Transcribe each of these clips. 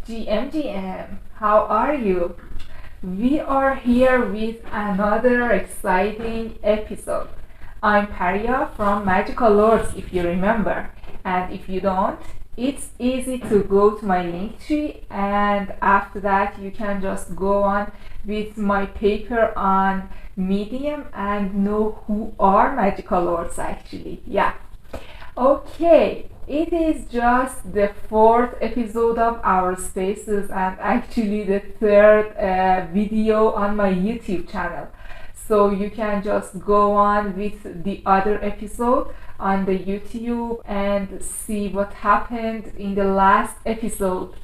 GM, how are you? We are here with another exciting episode. I'm Paria from magicalords, if you remember. And if you don't, it's easy to go to my link tree, and after that, you can just go on with my paper on Medium and know who are magicalords actually. Yeah. Okay, it is just the fourth episode of our spaces and actually the third video on my YouTube channel. So you can just go on with the other episode on the YouTube and see what happened in the last episode.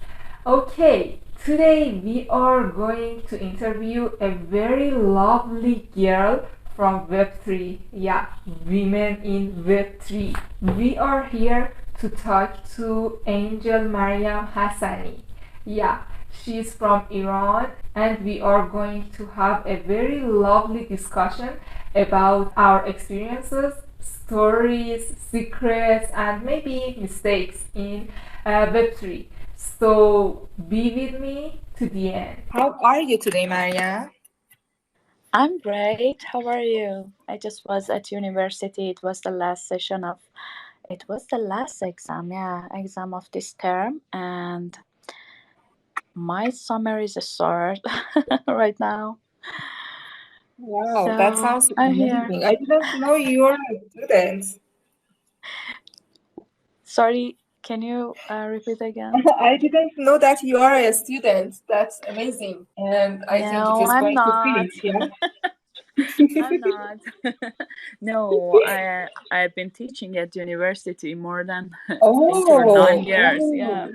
Okay, today we are going to interview a very lovely girl from Web3. Yeah, women in Web3. We are here to talk to Angel Maryam Hassani. Yeah, she's from Iran, and we are going to have a very lovely discussion about our experiences, stories, secrets, and maybe mistakes in Web3. So be with me to the end. How are you today, Maria? I'm great. How are you? I just was at university. It was the last session of, it was the last exam, yeah, exam of this term. And my summer is a start right now. Wow, that So sounds I'm here. amazing. I didn't know you were a student. Sorry, can you repeat again? I didn't know that you are a student. That's amazing. And I think it No, is I'm going to not. finish, yeah? I'm not. No, I've been teaching at university more than 8 or 9 years. Yeah.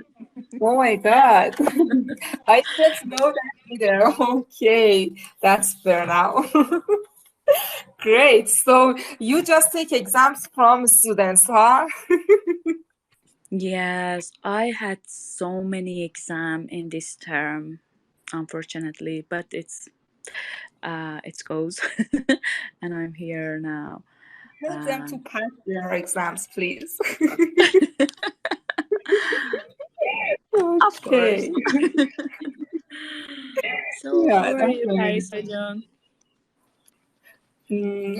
Oh, oh my God. I didn't know that either. Okay, that's fair now. Great. So you just take exams from students, huh? Yes, I had so many exam in this term, unfortunately, but it goes, and I'm here now. Help them to Um, pass their exams, please. of course. Okay. So, Yeah, how are that's you, Paris amazing. John?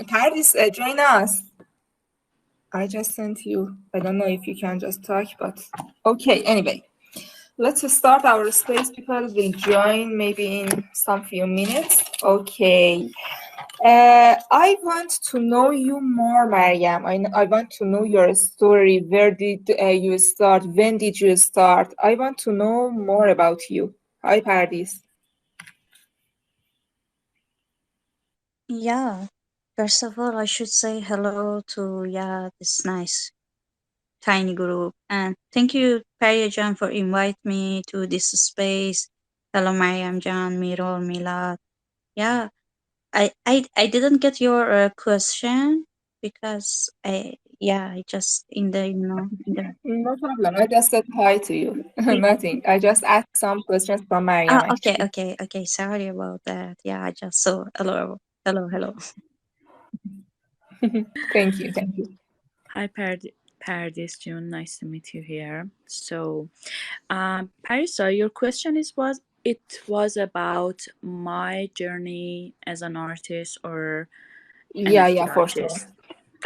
Paris, join us. I just sent you. I don't know if you can just talk, but okay. Anyway, let's start our space. People will join maybe in some few minutes. Okay. I want to know you more, Mariam. I want to know your story. Where did you start? When did you start? I want to know more about you. Hi, Paradis. Yeah, first of all, I should say hello to this nice tiny group, and thank you, Jan, for inviting me to this space. Hello, Mariam Jan, Mirol, Milad. Yeah, I didn't get your question because I just in the No problem. I just said hi to you. Nothing. I just asked some questions from Mariam, okay, actually. okay. Sorry about that. Yeah, I just saw hello. Thank you. Thank you. Hi, Paradis June. Nice to meet you here. So, Paris, so your question it was about my journey as an artist or Yeah, NFT for sure. artist.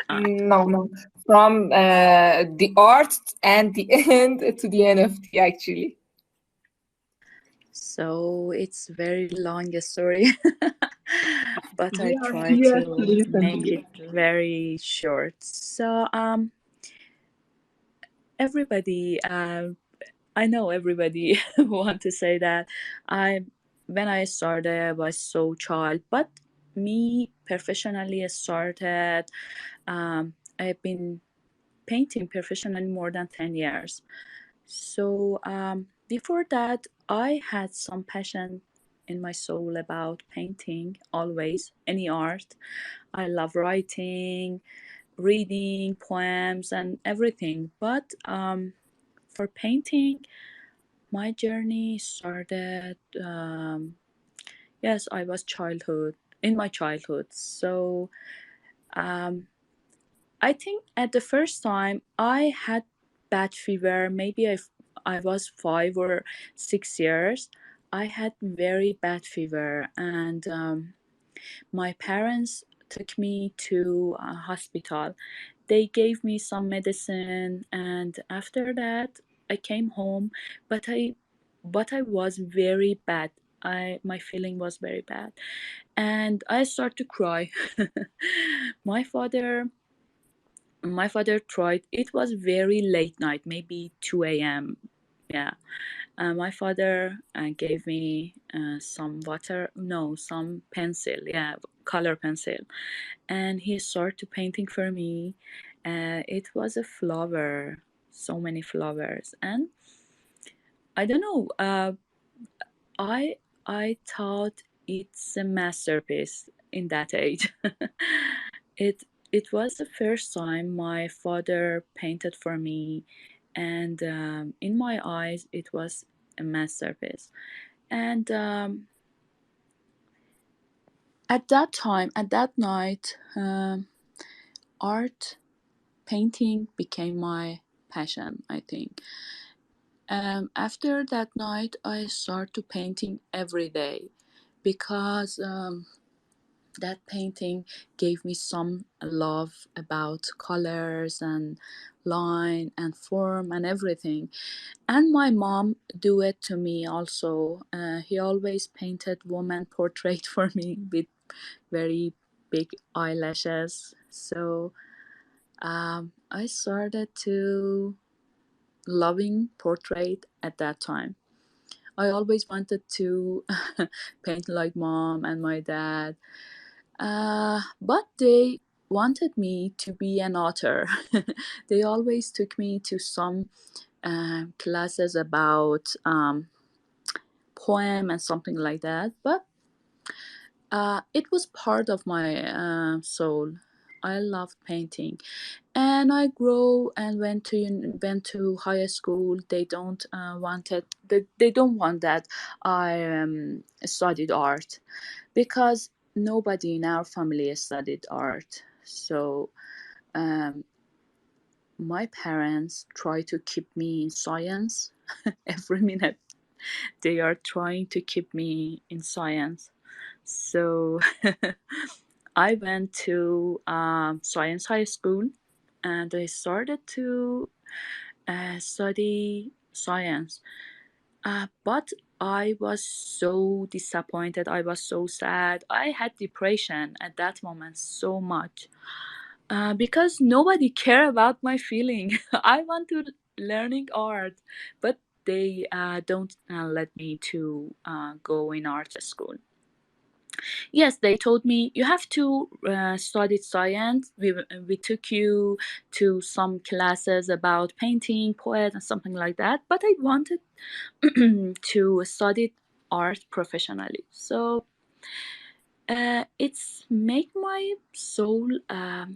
Uh, No. From the art and the end to the NFT, actually. so it's very long a story, but I Yeah, try yes, to listen to make you. it very short. So, everybody, I know everybody want to say that I, when I started, I was so child, but me professionally started. I've been painting professionally more than 10 years. So before that, I had some passion in my soul about painting. Always any art. I love writing, reading poems, and everything. But for painting, my journey started. Yes, I was childhood in my childhood. So um, I think at the first time I had bad fever. Maybe I was 5 or 6 years, I had very bad fever, and my parents took me to a hospital. They gave me some medicine, and after that, I came home, but I was very bad. My feeling was very bad, and I started to cry. my father my father tried. It was very late night, maybe 2 a.m. Yeah. My father gave me some pencil, yeah, color pencil, and he started painting for me. It was a flower, so many flowers, and I don't know. I I thought it's a masterpiece in that age. it it was the first time my father painted for me, and in my eyes, it was a masterpiece. And at that time, at that night, art painting became my passion, I think. After that night, I started painting every day because that painting gave me some love about colors and line and form and everything. And my mom do it to me also. He always painted woman portrait for me with very big eyelashes. So I started to loving portrait at that time. I always wanted to paint like mom and my dad, but they wanted me to be an author. They always took me to some classes about poem and something like that, but it was part of my soul. I loved painting, and I grew and went to high school. They don't want that I studied art, because nobody in our family studied art. So um, my parents try to keep me in science. Every minute they are trying to keep me in science. So I went to science high school, and I started to study science. But I was so disappointed. I was so sad. I had depression at that moment so much, because nobody care about my feeling. I want to learning art, but they don't let me to go in art school. Yes, they told me you have to study science. We took you to some classes about painting, poet, and something like that. But I wanted to study art professionally. So it's make my soul a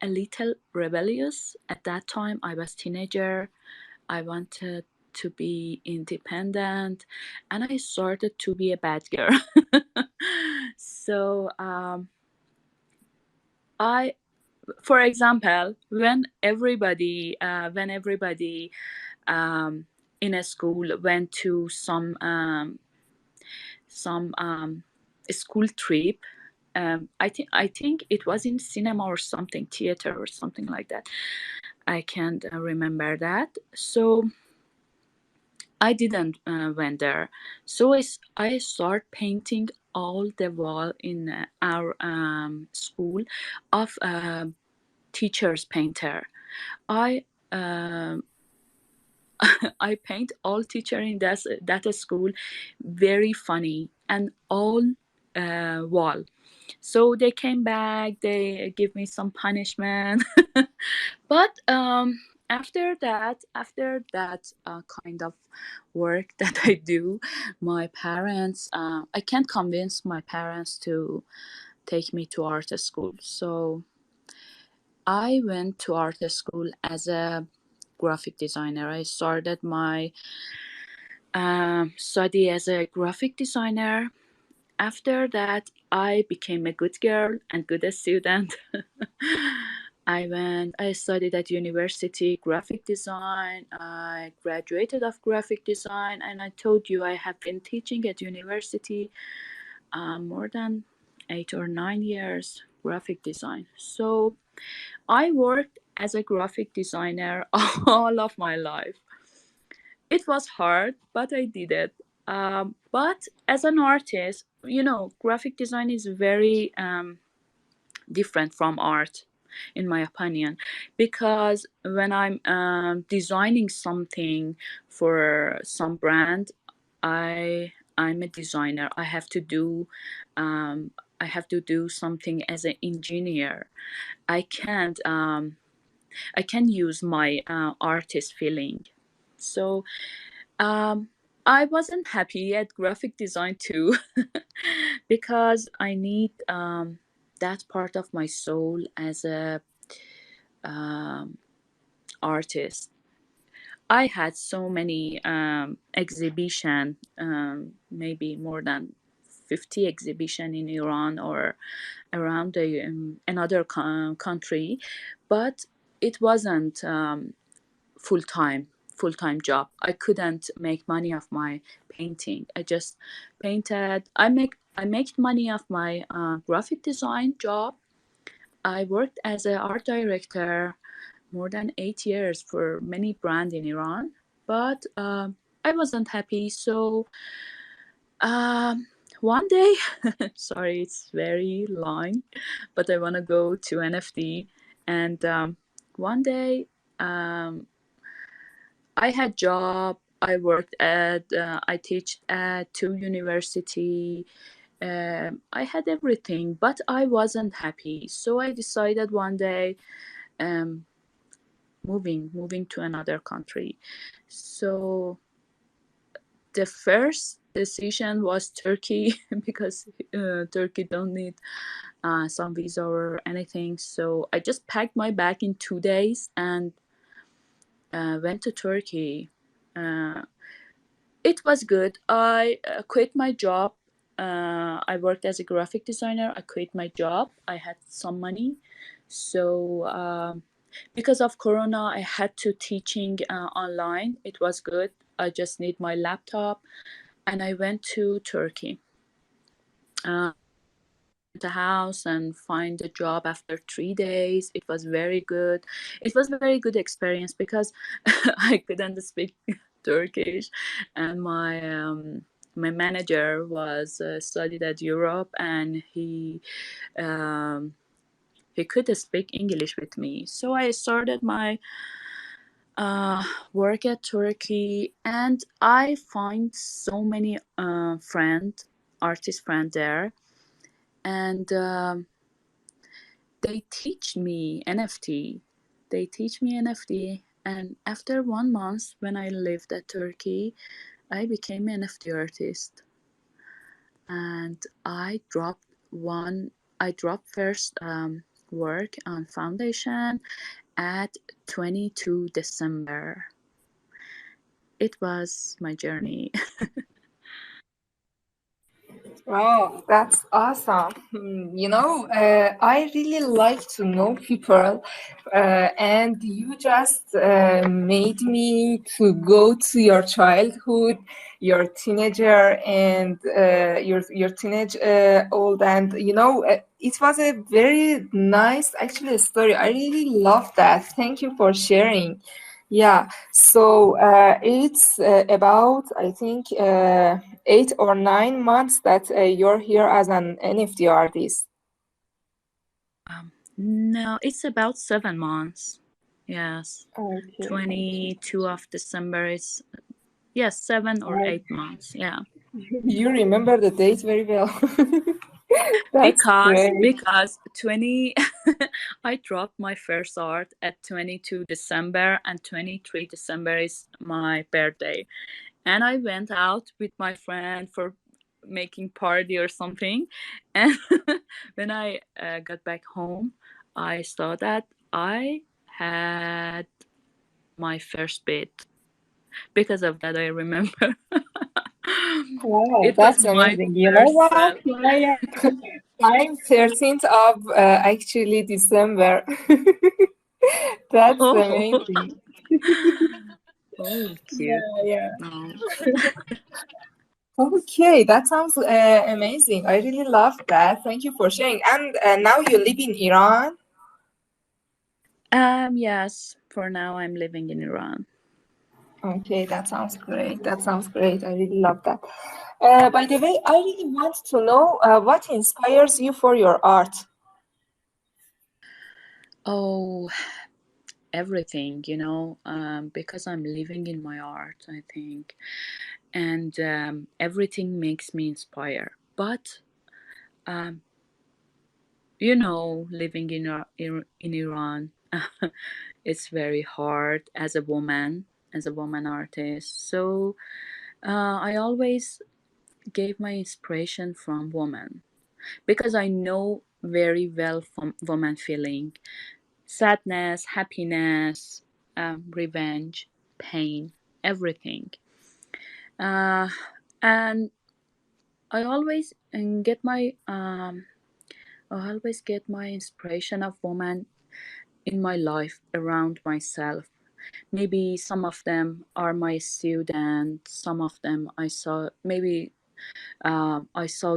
little rebellious. At that time, I was teenager. I wanted to be independent, and I started to be a bad girl. So I, for example, when everybody in a school went to some school trip. I think it was in cinema or something, theater or something like that. I can't remember that. So I didn't went there. So I start painting all the wall in our school of teachers painter. I um I paint all teacher in that school very funny and all wall. So they came back, they give me some punishment. But after that kind of work that I do, my parents, I can't convince my parents to take me to art school. So I went to art school as a graphic designer. I started my study as a graphic designer. After that, I became a good girl and good student. I studied at university graphic design. I graduated of graphic design, and I told you I have been teaching at university more than 8 or 9 years graphic design. So I worked as a graphic designer all of my life. It was hard, but I did it. But as an artist, graphic design is very different from art, in my opinion, because when I'm designing something for some brand, I'm a designer. I have to do something as an engineer. I can't I can use my artist feeling. So um, I wasn't happy at graphic design too, because I need that part of my soul as a um, artist. I had so many exhibition, maybe more than 50 exhibition in Iran or around another country, but it wasn't full-time job. I couldn't make money off my painting. I just painted. I make money off my graphic design job. I worked as an art director more than 8 years for many brands in Iran, but I wasn't happy. So one day, sorry, it's very long, but I want to go to NFT. And one day, um, I had job. I worked at. I teach at 2 university. I had everything, but I wasn't happy. So I decided one day, um, moving to another country. So the first decision was Turkey because Turkey don't need some visa or anything. So I just packed my bag in 2 days and went to Turkey. Uh, It was good. I quit my job. I worked as a graphic designer. I quit my job. I had some money. So because of Corona, I had to teaching online. It was good. I just need my laptop. And I went to Turkey. The house and find a job after 3 days. It was very good. It was a very good experience because I couldn't speak Turkish, and my manager was studied at Europe, and he could speak English with me. So I started my work at Turkey, and I find so many artist friend there, and they teach me NFT. They teach me NFT, and after 1 month, when I lived at Turkey, I became an NFT artist, and I dropped first work on foundation at 22 December. It was my journey. Wow, that's awesome. I really like to know people, and you just made me to go to your childhood, your teenager, and your teenage old, and it was a very nice actually story. I really love that. Thank you for sharing. Yeah, so it's about, I think, 8 or 9 months that you're here as an NFT artist. No, it's about 7 months. Yes, Okay, okay. 22 of December is, yes, 7 or 8 Uh, months. Yeah. you remember the date very well. That's because great. because 20 I dropped my first art at 22 December, and 23 December is my birthday, and I went out with my friend for making party or something, and when I got back home, I saw that I had my first bit. Because of that, I remember Wow, it was that's my amazing. You know first what, sale. Maya? I'm 13th of actually December. That's Oh, amazing. oh, cute. Yeah, yeah. Oh. Okay, that sounds amazing. I really love that. Thank you for sharing. And now you live in Iran? Yes, for now I'm living in Iran. Okay, that sounds great. That sounds great. I really love that. By the way, I really want to know what inspires you for your art. Oh, everything, because I'm living in my art, I think, and everything makes me inspire. But um, living in Iran, it's very hard as a woman artist. So I always gave my inspiration from women because I know very well from woman feeling sadness, happiness, revenge, pain, everything. Uh, and I always get my inspiration of women in my life around myself. Maybe some of them are my students. Some of them I saw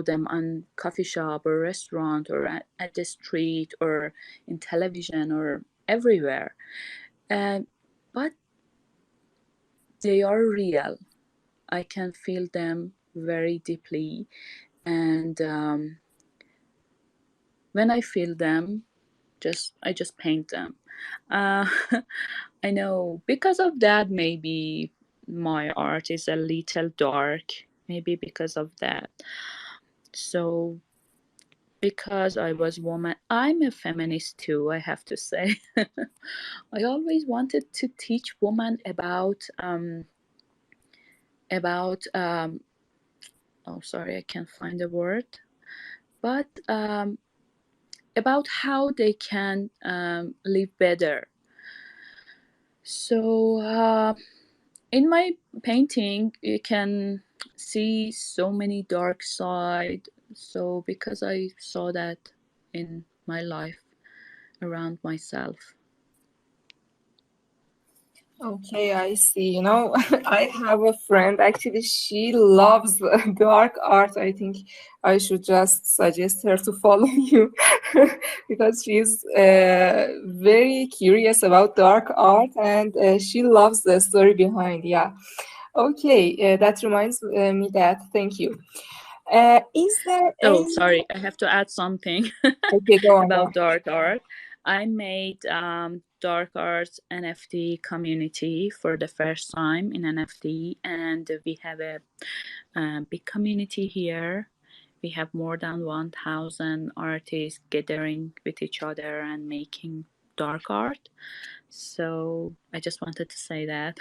them on coffee shop or restaurant or at the street or in television or everywhere. And but they are real. I can feel them very deeply, and when I feel them, I just paint them. Uh, I know because of that, maybe my art is a little dark. Maybe because of that. So because I was woman, I'm a feminist too. I have to say, I always wanted to teach women about oh sorry, I can't find the word, but about how they can live better. So in my painting, you can see so many dark side. So because I saw that in my life around myself. Okay, I see. You know, I have a friend, actually, she loves dark art. I think I should just suggest her to follow you because she's very curious about dark art and she loves the story behind. Yeah. Okay, that reminds me that. Thank you. Is there Oh, any? sorry, I have to add something Okay, go on, go about on. dark art. I made dark arts NFT community for the first time in NFT, and we have a big community here. We have more than 1,000 artists gathering with each other and making dark art. So I just wanted to say that.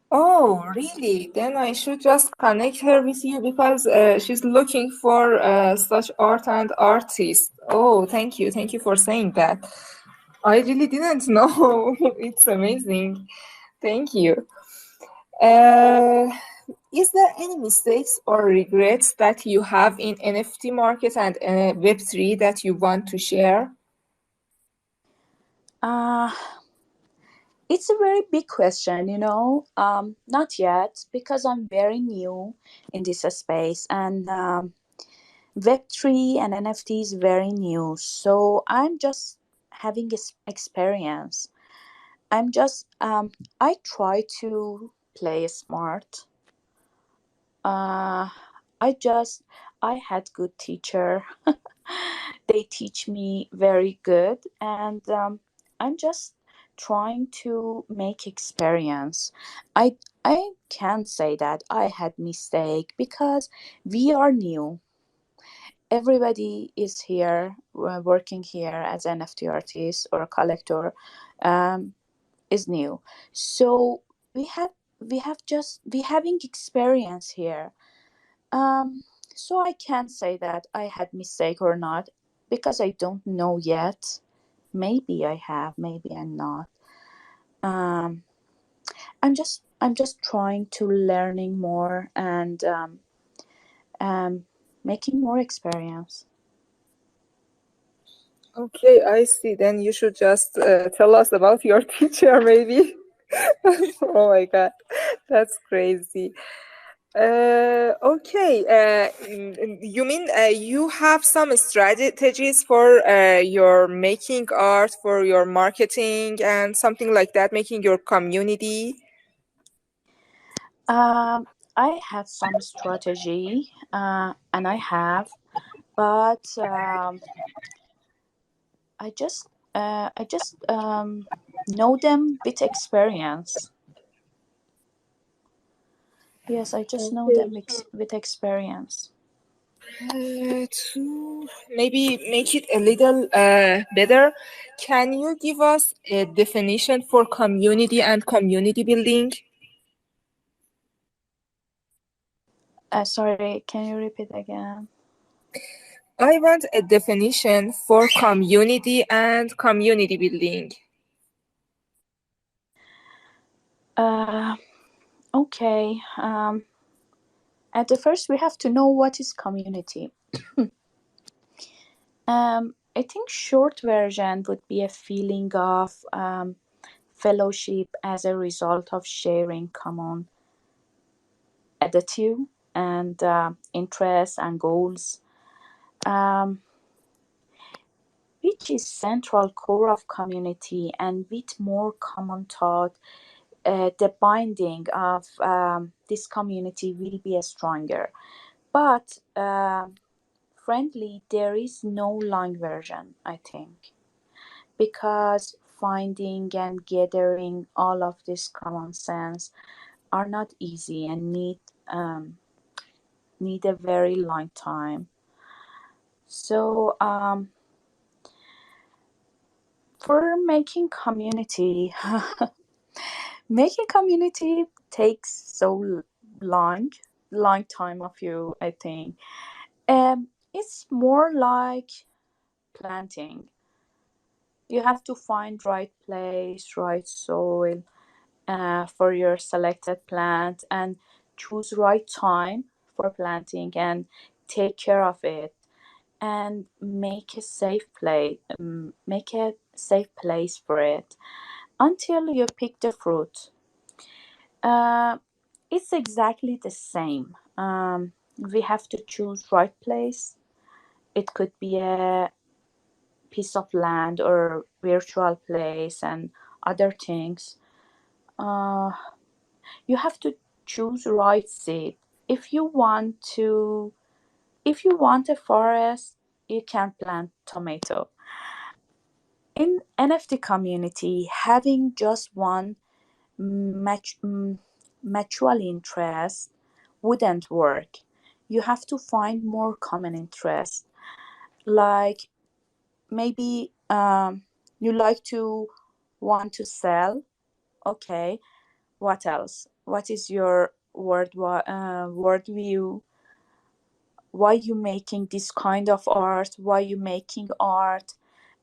Oh, really? Then I should just connect her with you because she's looking for such art and artists. Oh, thank you. Thank you for saying that. I really didn't know. It's amazing. Thank you. Uh, is there any mistakes or regrets that you have in NFT market and Web3 that you want to share? Uh, it's a very big question, Not yet, because I'm very new in this space, and Web3 and NFT is very new. So I'm just having this experience. I try to play smart. Uh, I just, I had good teacher. They teach me very good, and I'm just trying to make experience. I can't say that I had mistake because we are new. Everybody is here working here as an NFT artist or a collector um, is new. So we having experience here. Um, so I can't say that I had mistake or not because I don't know yet. Maybe I have, maybe I'm not. Um, I'm just trying to learning more and um, making more experience. Okay, I see. Then you should just tell us about your teacher, maybe. Oh my God, that's crazy. Okay. You mean you have some strategies for your making art, for your marketing, and something like that, making your community? Um, I had some strategy, and I have, but I just know them with experience. Yes, I just know Okay. them with experience. To maybe make it a little better, can you give us a definition for community and community building? Sorry, can you repeat again? I want a definition for community and community building. Uh, okay. At the first, we have to know what is community. I think short version would be a feeling of fellowship as a result of sharing common attitude and interests and goals, um, which is central core of community. And with more common thought, the binding of this community will be stronger. But friendly, there is no long version, I think, because finding and gathering all of this common sense are not easy and need a very long time. So for making community, making community takes so long, long time of you, I think. It's more like planting. You have to find right place, right soil for your selected plant, and choose right time for planting and take care of it, and make a safe place for it until you pick the fruit. uh, it's exactly the same. We have to choose right place. It could be a piece of land or virtual place and other things. uh, you have to choose right seed. if you want to if you want a forest, you can plant tomato. In NFT community, having just one match, mutual interest wouldn't work. You have to find more common interests. Like maybe you like to want to sell. Okay, what else? What is your word view? Why you making this kind of art? Why you making art?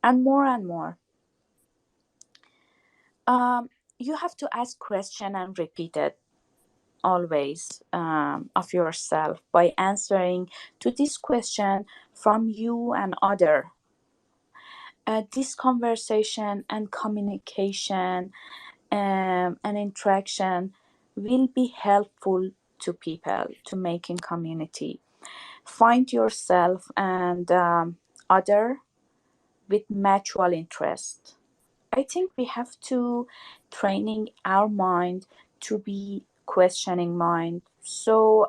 And more and more. Um, you have to ask question and repeat it always, of yourself by answering to this question from you and other. This conversation and communication and interaction will be helpful to people to making community. Find yourself and other with mutual interest. I think we have to training our mind to be questioning mind. So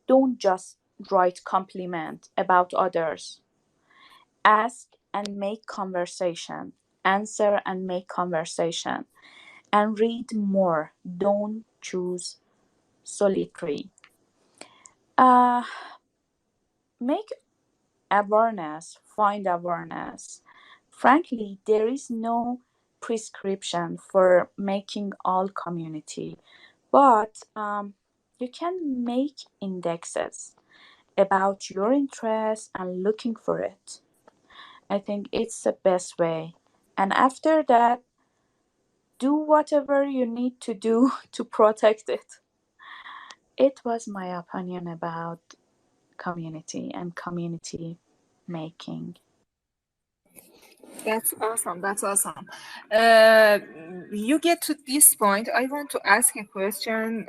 don't just write compliment about others. Ask and make conversation. Answer and make conversation. And read more. Don't choose solitary. Uh, make awareness. Find awareness. Frankly, there is no prescription for making all community, but you can make indexes about your interests and looking for it. I think it's the best way. And after that, do whatever you need to do to protect it. It was my opinion about community and community making. That's awesome. That's awesome. You get to this point. I want to ask a question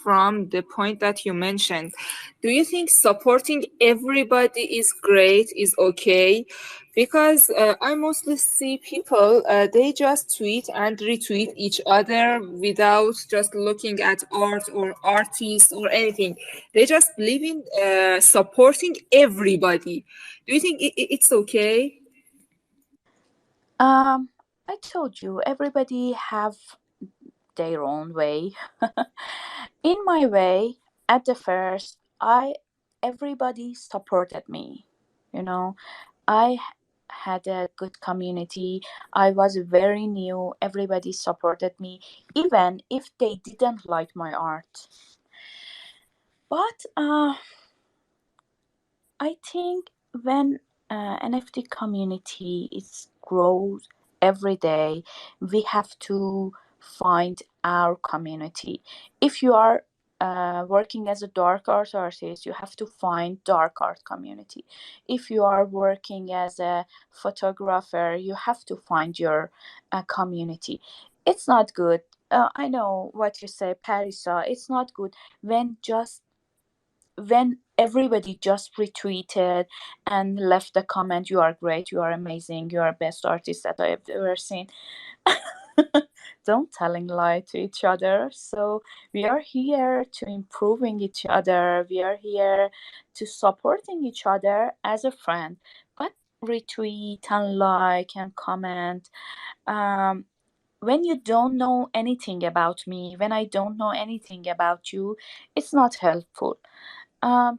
from the point that you mentioned. Do you think supporting everybody is great, is okay? Because I mostly see people, they just tweet and retweet each other without just looking at art or artists or anything. They just believe in supporting everybody. Do you think it's okay? I told you everybody have their own way. In my way, at the first, I everybody supported me. You know, I had a good community. I was very new. Everybody supported me, even if they didn't like my art. But I think when NFT community is grows every day, we have to find our community. If you are working as a dark art artist, you have to find dark art community. If you are working as a photographer, you have to find your community. It's not good. I know what you say, Parisa. It's not good when everybody just retweeted and left a comment, you are great, you are amazing, you are best artist that I have ever seen. Don't telling lie to each other. So we are here to improving each other, we are here to supporting each other as a friend. But retweet and like and comment, um, when you don't know anything about me, when I don't know anything about you, it's not helpful.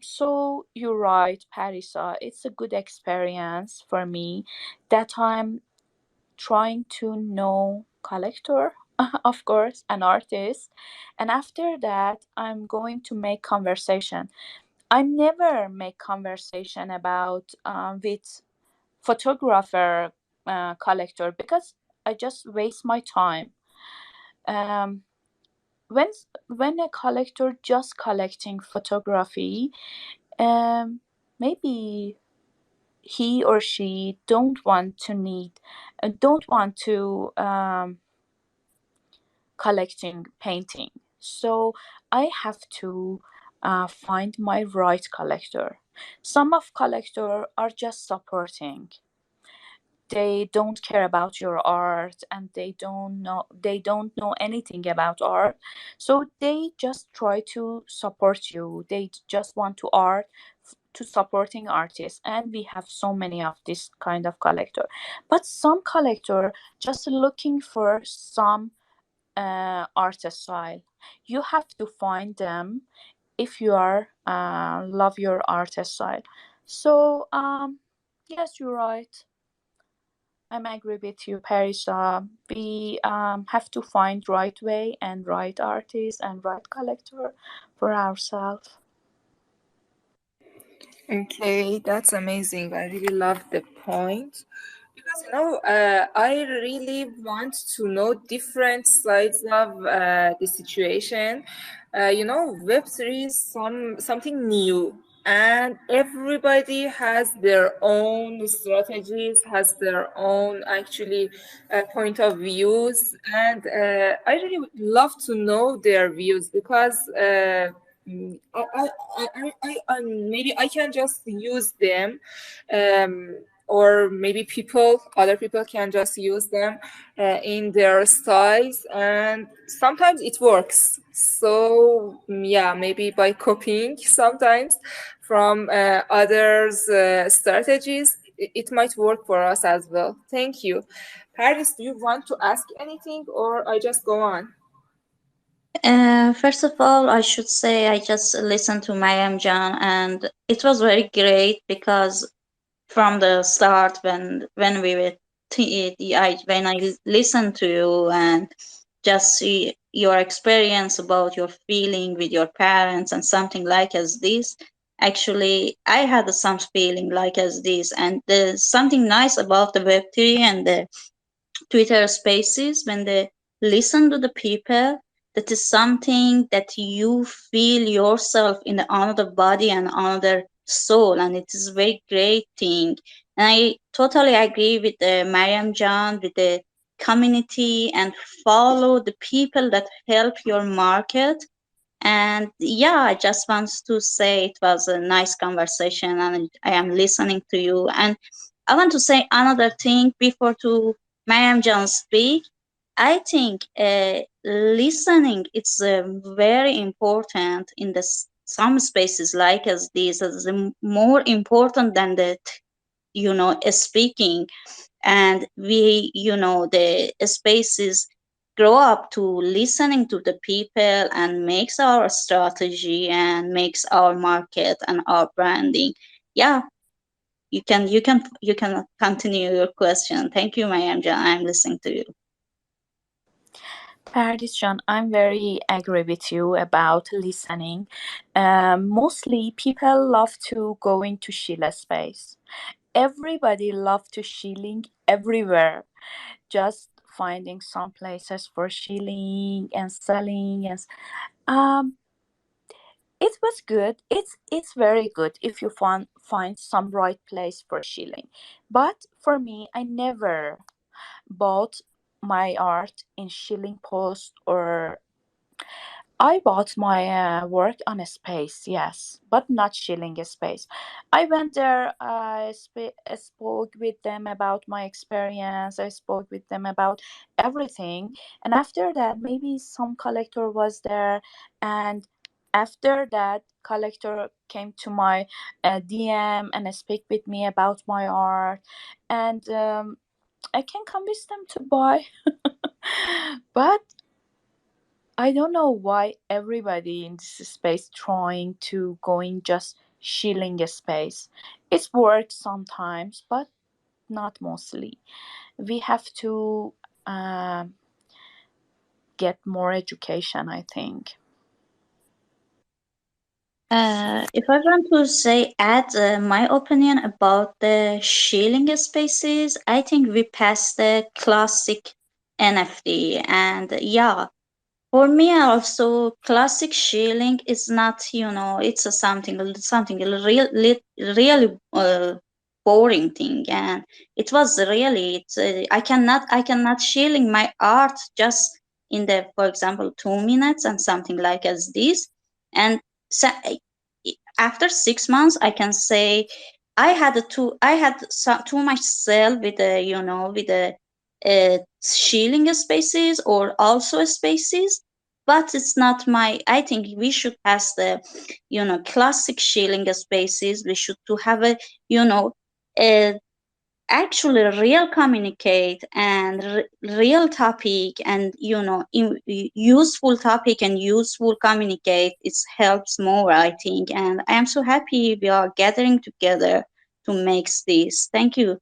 So you're right, Parisa. It's a good experience for me that I'm trying to know collector, of course, an artist, and after that, I'm going to make conversation. I never make conversation about with photographer collector because I just waste my time. Um, when when a collector just collecting photography, maybe he or she don't want to collecting painting, so I have to find my right collector. Some of collector are just supporting, they don't care about your art and they don't know anything about art, so they just try to support you, they just want to art to supporting artists, and we have so many of this kind of collector. But some collector just looking for some art style, you have to find them if you are love your art style. So yes, you're right, I'm agree with you, Paris. We have to find right way and right artist and right collector for ourselves. Okay, that's amazing. I really love the point because I really want to know different sides of the situation. Web3 is something new, and everybody has their own strategies, has their own actually point of views, and I really would love to know their views because. Maybe I can just use them, or maybe other people can just use them in their styles, and sometimes it works. So yeah, maybe by copying sometimes from others' strategies, it might work for us as well. Thank you. Paris, do you want to ask anything, or I just go on? First of all, I should say I just listened to Mayam Jan, and it was very great because from the start, when we were when I listened to you and just see your experience about your feeling with your parents and something like as this. Actually, I had some feeling like as this, and there's something nice about the Web3 and the Twitter spaces when they listen to the people. That is something that you feel yourself in another body and another soul, and it is a very great thing. And I totally agree with Mariam John, with the community, and follow the people that help your market. And yeah, I just want to say it was a nice conversation, and I am listening to you. And I want to say another thing before to Mariam John speak. I think listening is very important in some spaces like as these, is more important than the speaking. And we, the spaces grow up to listening to the people and makes our strategy and makes our market and our branding. Yeah, you can continue your question. Thank you, Mayam Jan. I'm listening to you. Paradis John, I'm very agree with you about listening. Mostly people love to go into Sheila space. Everybody love to shilling everywhere. Just finding some places for shilling and selling and um it was good. It's very good if you find some right place for shilling. But for me, I never bought my art in shilling post, or I bought my work on a space, yes, but not shilling a space. I went there, I spoke with them about my experience, I spoke with them about everything. And after that, maybe some collector was there. And after that, collector came to my DM and speak with me about my art. And I can convince them to buy. But I don't know why everybody in this space trying to going just shilling a space. It works sometimes, but not mostly. We have to get more education, I think. If I want to say, add my opinion about the shilling spaces, I think we passed the classic NFT. And yeah, for me also, classic shilling is not, it's a something really boring thing. And it was really, I cannot shilling my art just in the, for example, 2 minutes and something like as this. And so, after 6 months, I can say I had too much sell with the, with the shilling spaces or also spaces, but it's not my. I think we should pass the, classic shilling spaces. We should to have a, you know a actually real communicate and real topic, and useful topic and useful communicate. It helps more, I think. And I am so happy we are gathering together to make this. Thank you.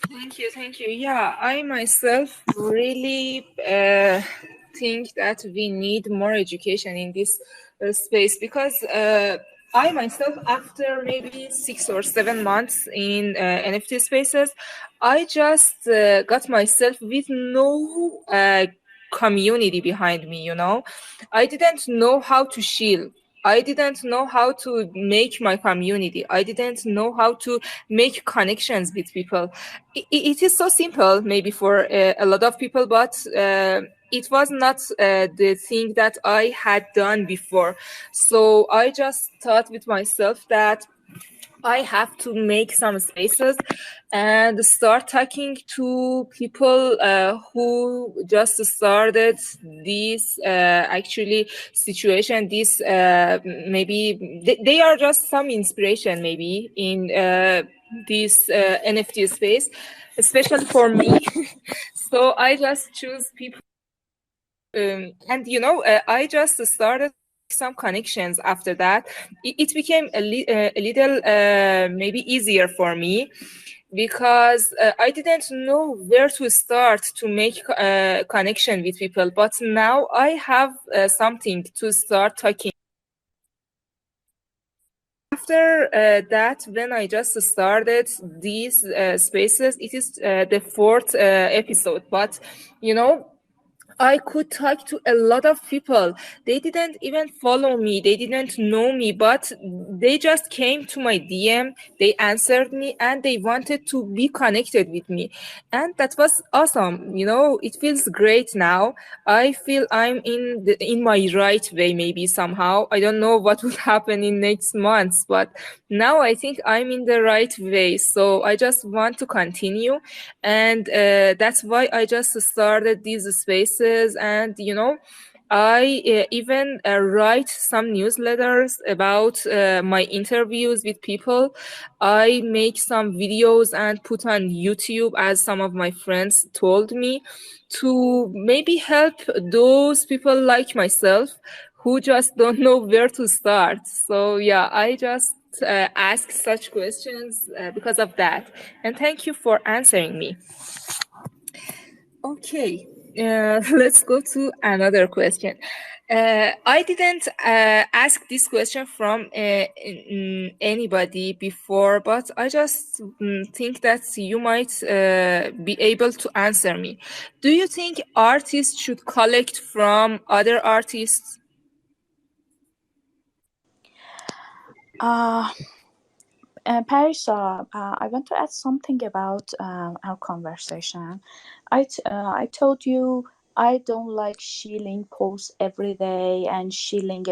Thank you, thank you. Yeah, I myself really think that we need more education in this space, because I myself, after maybe 6 or 7 months in NFT spaces, I just got myself with no community behind me, you know. I didn't know how to shield. I didn't know how to make my community. I didn't know how to make connections with people. It is so simple maybe for a lot of people, but it was not the thing that I had done before. So I just thought with myself that I have to make some spaces and start talking to people who just started this actually situation. This maybe they are just some inspiration maybe in this NFT space, especially for me. So I just choose people, and I just started some connections. After that, it became a little maybe easier for me, because I didn't know where to start to make connection with people, but now I have something to start talking. After that, when I just started these spaces, it is the fourth episode, but you know I could talk to a lot of people. They didn't even follow me, they didn't know me, but they just came to my DM, they answered me, and they wanted to be connected with me. And that was awesome. You know, it feels great now. I feel I'm in my right way, maybe somehow. I don't know what will happen in next months, but now I think I'm in the right way. So I just want to continue, and that's why I just started these spaces. And I even write some newsletters about my interviews with people. I make some videos and put on YouTube, as some of my friends told me, to maybe help those people like myself who just don't know where to start. So yeah, I just ask such questions because of that. And thank you for answering me. Okay, let's go to another question. I didn't ask this question from anybody before, but I just think that you might be able to answer me. Do you think artists should collect from other artists? Uh, Paris, I want to add something about our conversation. I told you I don't like shilling posts every day and shilling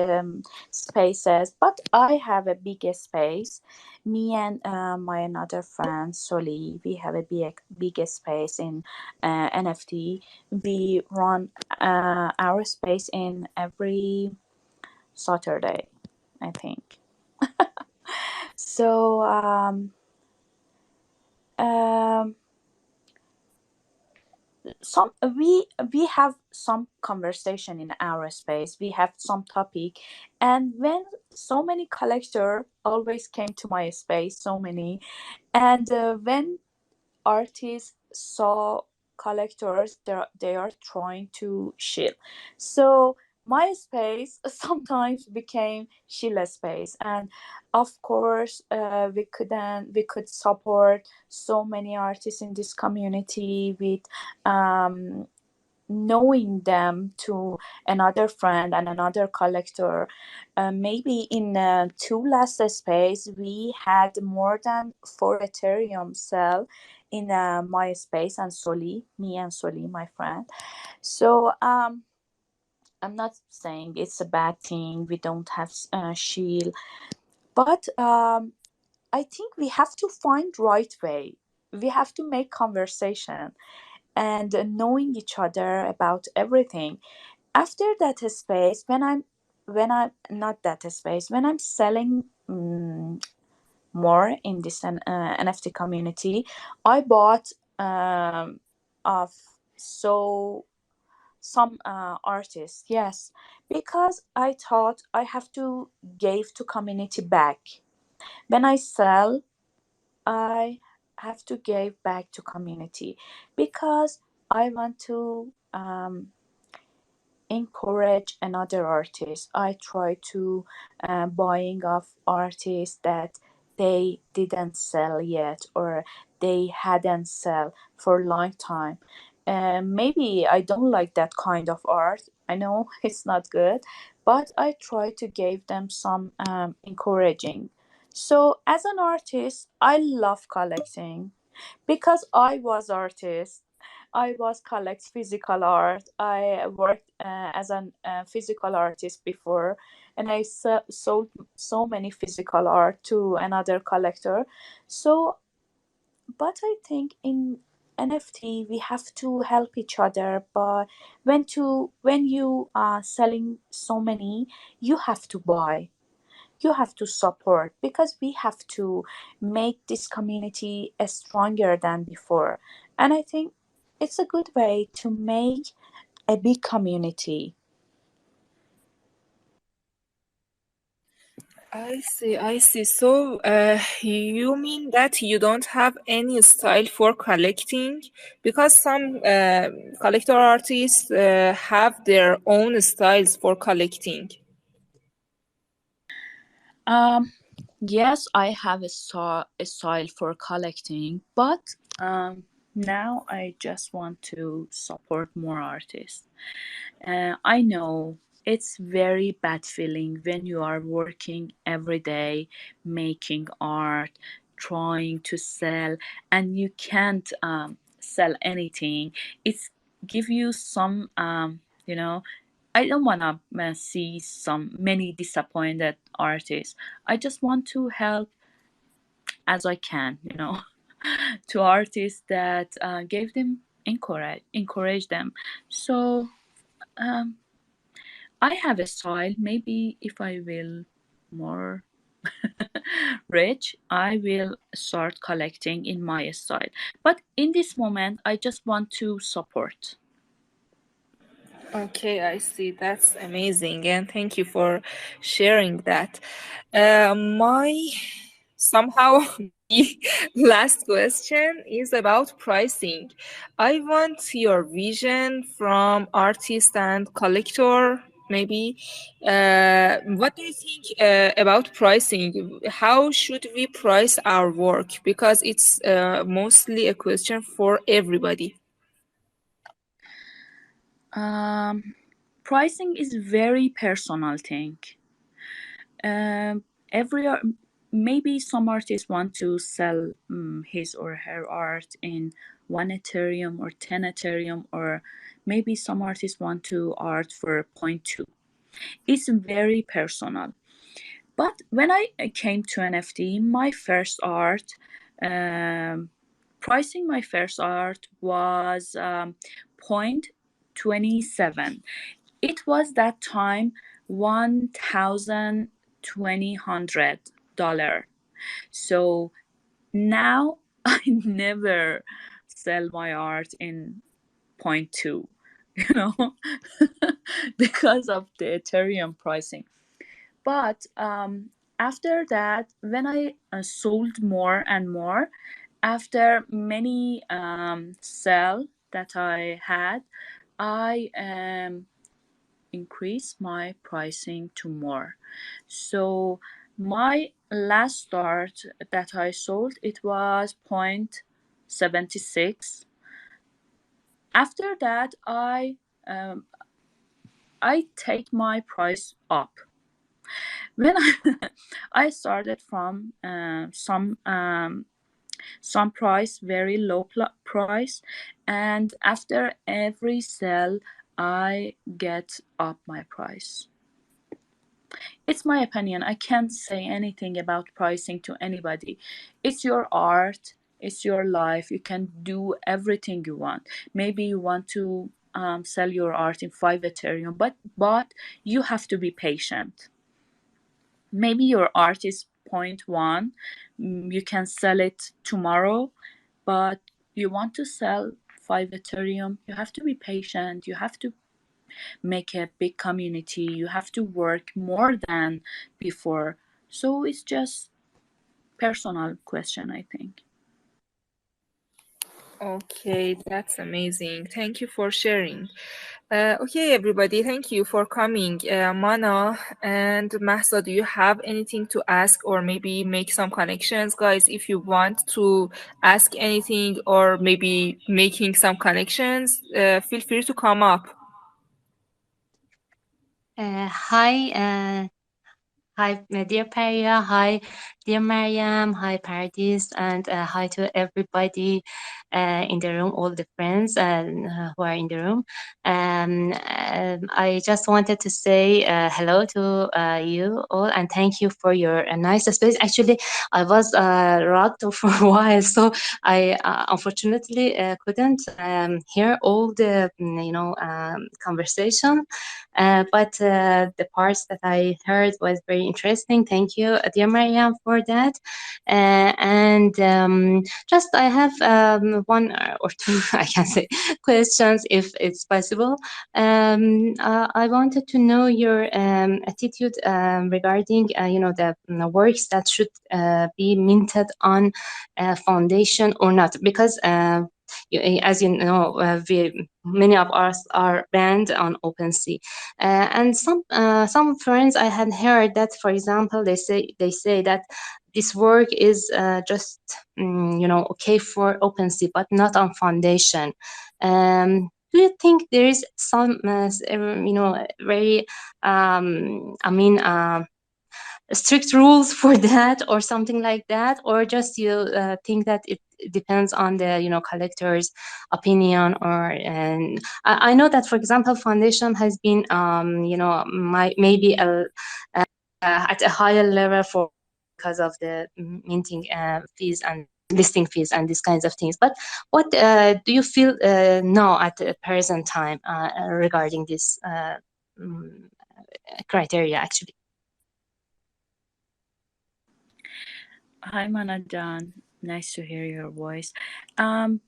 spaces, but I have a big space. Me and my another friend Soli, we have a big space in NFT. We run our space in every Saturday, I think. So um, some we have some conversation in our space. We have some topic, and when so many collector always came to my space, so many, and when artists saw collectors, they are trying to shill. So my space sometimes became shill space, and of course we could support so many artists in this community with um, knowing them to another friend and another collector. Maybe in two last space we had more than 4 Ethereum sell in my space and Soli, me and Soli, my friend. So I'm not saying it's a bad thing. We don't have shield, but I think we have to find right way. We have to make conversation and knowing each other about everything. After that space, when I'm not that space, when I'm selling more in this NFT community, I bought of so some artists, yes, because I thought I have to give to community back. When I sell, I have to give back to community because I want to encourage another artist. I try to buying of artists that they didn't sell yet or they hadn't sell for a long time. Maybe I don't like that kind of art. I know it's not good, but I try to give them some encouraging. So as an artist, I love collecting because I was artist. I was collect physical art. I worked as a physical artist before, and I sold so many physical art to another collector. So, but I think in NFT we have to help each other. But when you are selling so many, you have to buy, you have to support because we have to make this community stronger than before. And I think it's a good way to make a big community. I see, I see. So, you mean that you don't have any style for collecting? Because some collector artists have their own styles for collecting. um yes, I have a style for collecting, but um Now I just want to support more artists. I know it's very bad feeling when you are working every day, making art, trying to sell, and you can't sell anything. It's give you some, you know, I don't want to see some many disappointed artists. I just want to help as I can, to artists that gave them encourage them. So um, I have a style. Maybe if I will more rich, I will start collecting in my style. But in this moment, I just want to support. Okay, I see. That's amazing, and thank you for sharing that. My somehow my last question is about pricing. I want your vision from artist and collector. Maybe, what do you think about pricing? How should we price our work? Because it's mostly a question for everybody. Um, Pricing is very personal thing. Um, every maybe some artists want to sell his or her art in 1 Ethereum or 10 Ethereum, or maybe some artists want to art for point 0.2. It's very personal. But when I came to NFT, my first art, um, pricing my first art was 0.27. It was that time $1,200. So now I never sell my art in point 0.2, you know, because of the Ethereum pricing. But after that, when I sold more and more, after many sell that I had, I increased my pricing to more. So my last start that I sold, it was 0.76. After that, um, I take my price up. When I started from some price, very low price, and after every sell, I get up my price. It's my opinion. I can't say anything about pricing to anybody. It's your art, it's your life. You can do everything you want. Maybe you want to sell your art in 5 Ethereum, but you have to be patient. Maybe your art is point 0.1, you can sell it tomorrow, but you want to sell 5 Ethereum, you have to be patient, you have to make a big community, you have to work more than before. So it's just personal question, I think. Okay, that's amazing. Thank you for sharing. Okay, everybody, thank you for coming. Mana and Mahsa, do you have anything to ask or maybe make some connections? Guys, if you want to ask anything or maybe making some connections, feel free to come up. Hi, hi, dear Paria. Hi, dear Maryam. Hi, Paradis, and hi to everybody in the room, all the friends who are in the room. I just wanted to say hello to you all and thank you for your nice space. Actually, I was locked for a while, so I unfortunately couldn't hear all the conversation. But the parts that I heard was very interesting. Thank you, dear Mariam, for that. And just I have one or two, I can say, questions if it's possible. I wanted to know your attitude regarding, the works that should be minted on foundation or not, because as you know, many of us are banned on OpenSea, and some friends I had heard that, for example, they say that this work is just okay for OpenSea, but not on Foundation. Do you think there is some very strict rules for that or something like that, or just you think that it depends on the collector's opinion? Or and I know that, for example, Foundation has been maybe at a higher level for because of the minting fees and listing fees and these kinds of things. But what do you feel now at the present time regarding this mm, criteria, actually? Hi, Manajan. Nice to hear your voice. Um,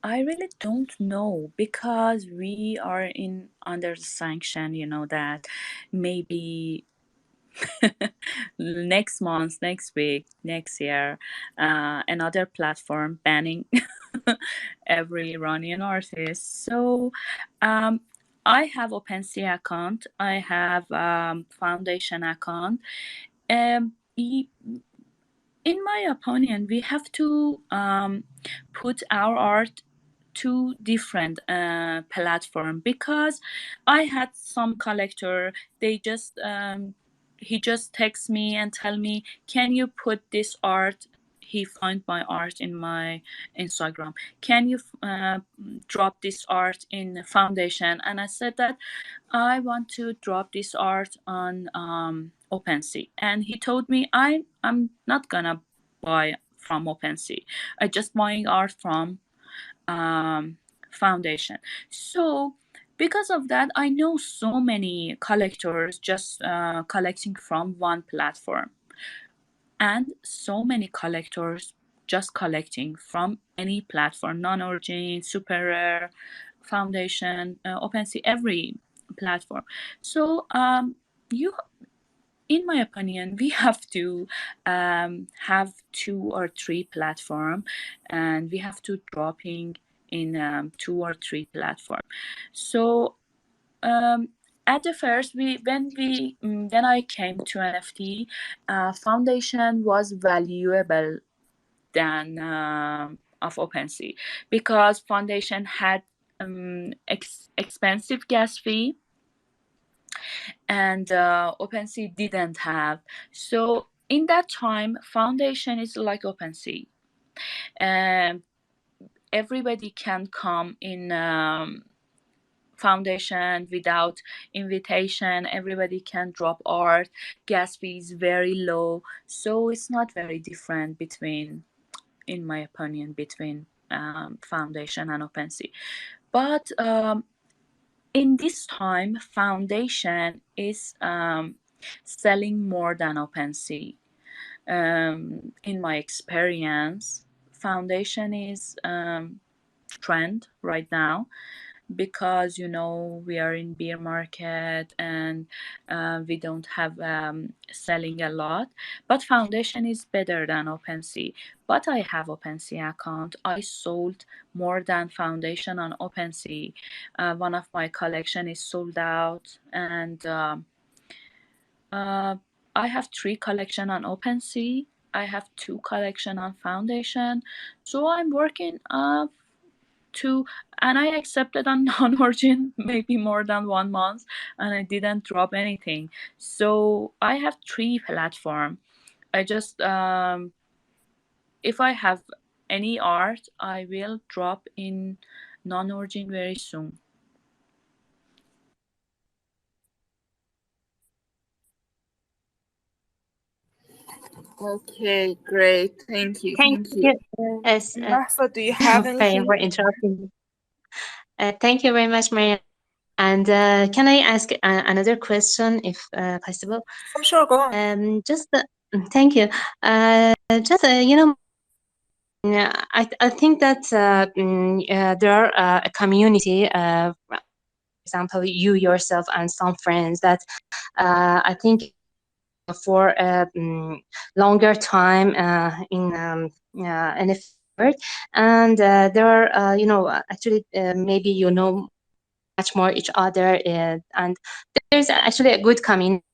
I really don't know because we are in under the sanction. You know that maybe next month, next week, next year, another platform banning every Iranian artist. So, I have OpenSea account. I have Foundation account. Um, in my opinion, we have to put our art to different platform, because I had some collector, they just he just texts me and tell me, can you put this art, he find my art in my Instagram, can you drop this art in Foundation? And I said that I want to drop this art on OpenSea, and he told me I'm not gonna buy from OpenSea. I just buying art from Foundation. So because of that, I know so many collectors just collecting from one platform, and so many collectors just collecting from any platform, non-origin, super rare, Foundation, OpenSea, every platform. So you in my opinion, we have to have 2 or 3 platform, and we have to dropping in 2 or 3 platform. So at the first, when I came to NFT, Foundation was valuable than of OpenSea, because Foundation had expensive gas fee, and OpenSea didn't have. So in that time, Foundation is like OpenSea. Um, Everybody can come in Foundation without invitation. Everybody can drop art. Gas fee is very low, so it's not very different between, in my opinion, between Foundation and OpenSea. But in this time, Foundation is selling more than OpenSea. In my experience, Foundation is trend right now, because we are in bear market, and we don't have selling a lot. But Foundation is better than OpenSea. But I have OpenSea account. I sold more than Foundation on OpenSea. One of my collection is sold out, and uh, I have 3 collection on OpenSea. I have 2 collection on Foundation. So I'm working to, and I accepted on non-origin maybe more than 1 month, and I didn't drop anything. So I have 3 platform. I just if I have any art, I will drop in non-origin very soon. Okay, great. Thank you. Thank Thank you. you. Yes, Mahsa, do you have Mariam, anything? for interrupting. Thank you very much, Mariam. And can I ask another question, if possible? Sure, go on. Just thank you. Just I think that there are a community, for example, you yourself and some friends that I think for a longer time in NFT world, and there are actually maybe much more each other, and there's actually a good community.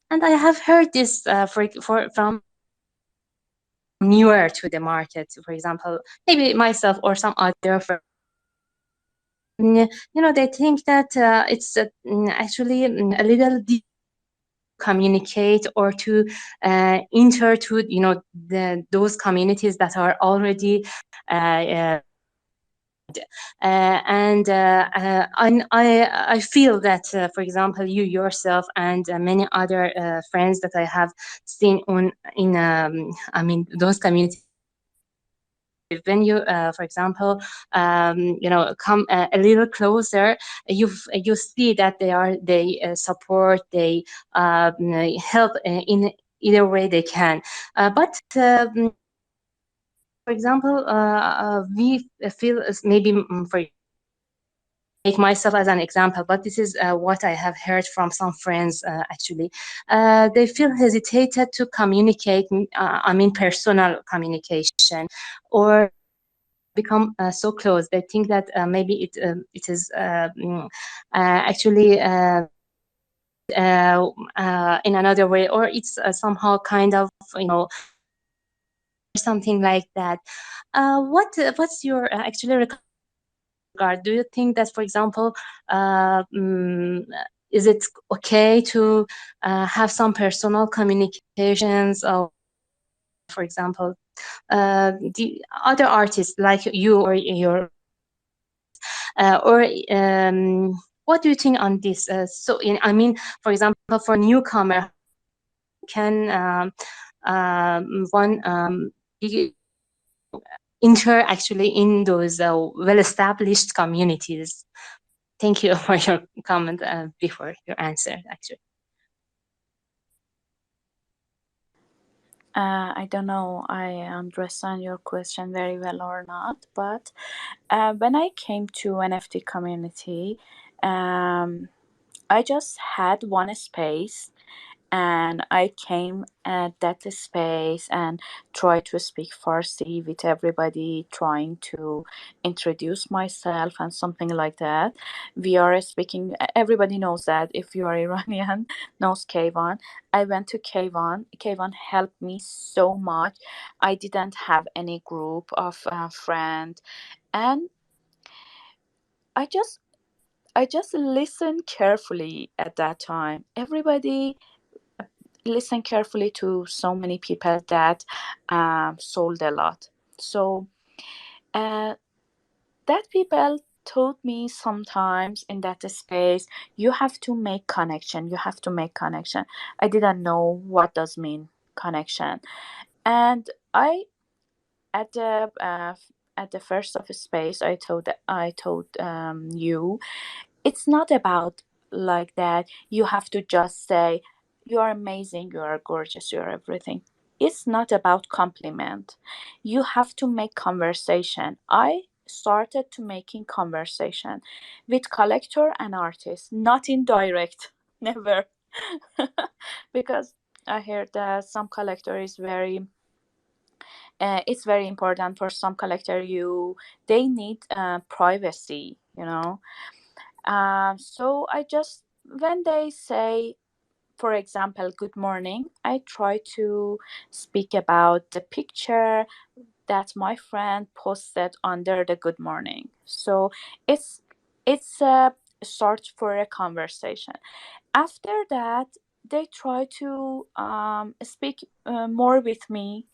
And I have heard this for from newer to the market. For example, maybe myself or some other friends, they think that it's actually a little communicate or to enter to those communities that are already and I feel that, for example, you yourself and many other friends that I have seen those communities, when you, for example, come a little closer, you see that they support, they help in either way they can. But for example, we feel maybe for take myself as an example, but this is what I have heard from some friends actually. They feel hesitated to communicate, personal communication, or become so close. They think that maybe it is actually in another way, or it's somehow kind of, something like that. What's your actually regard? Do you think that, for example, is it okay to have some personal communications, or, for example, the other artists like you or your, or what do you think on this? For example, for newcomer, can one enter actually in those well-established communities? Thank you for your comment before your answer, actually. I don't know I understand your question very well or not, but when I came to NFT community, I just had one space, and I came at that space and tried to speak Farsi with everybody, trying to introduce myself and something like that. We are speaking, everybody knows that if you are Iranian, knows Kayvan. I went to Kayvan. Kayvan helped me so much. I didn't have any group of friends, and I just I just listened carefully at that time. Everybody listened carefully to so many people that sold a lot. So uh, that people told me sometimes in that space, you have to make connection. You have to make connection. I didn't know what does mean connection, and I at the first of space I told you, it's not about like that you have to just say you are amazing, you are gorgeous, you are everything. It's not about compliment. You have to make conversation. I started to making conversation with collector and artist, not in direct. Never. Because I heard that some collector is very it's very important for some collector, they need privacy, so I just, when they say, for example, good morning, I try to speak about the picture that my friend posted under the good morning. So it's a start for a conversation. After that, they try to speak more with me,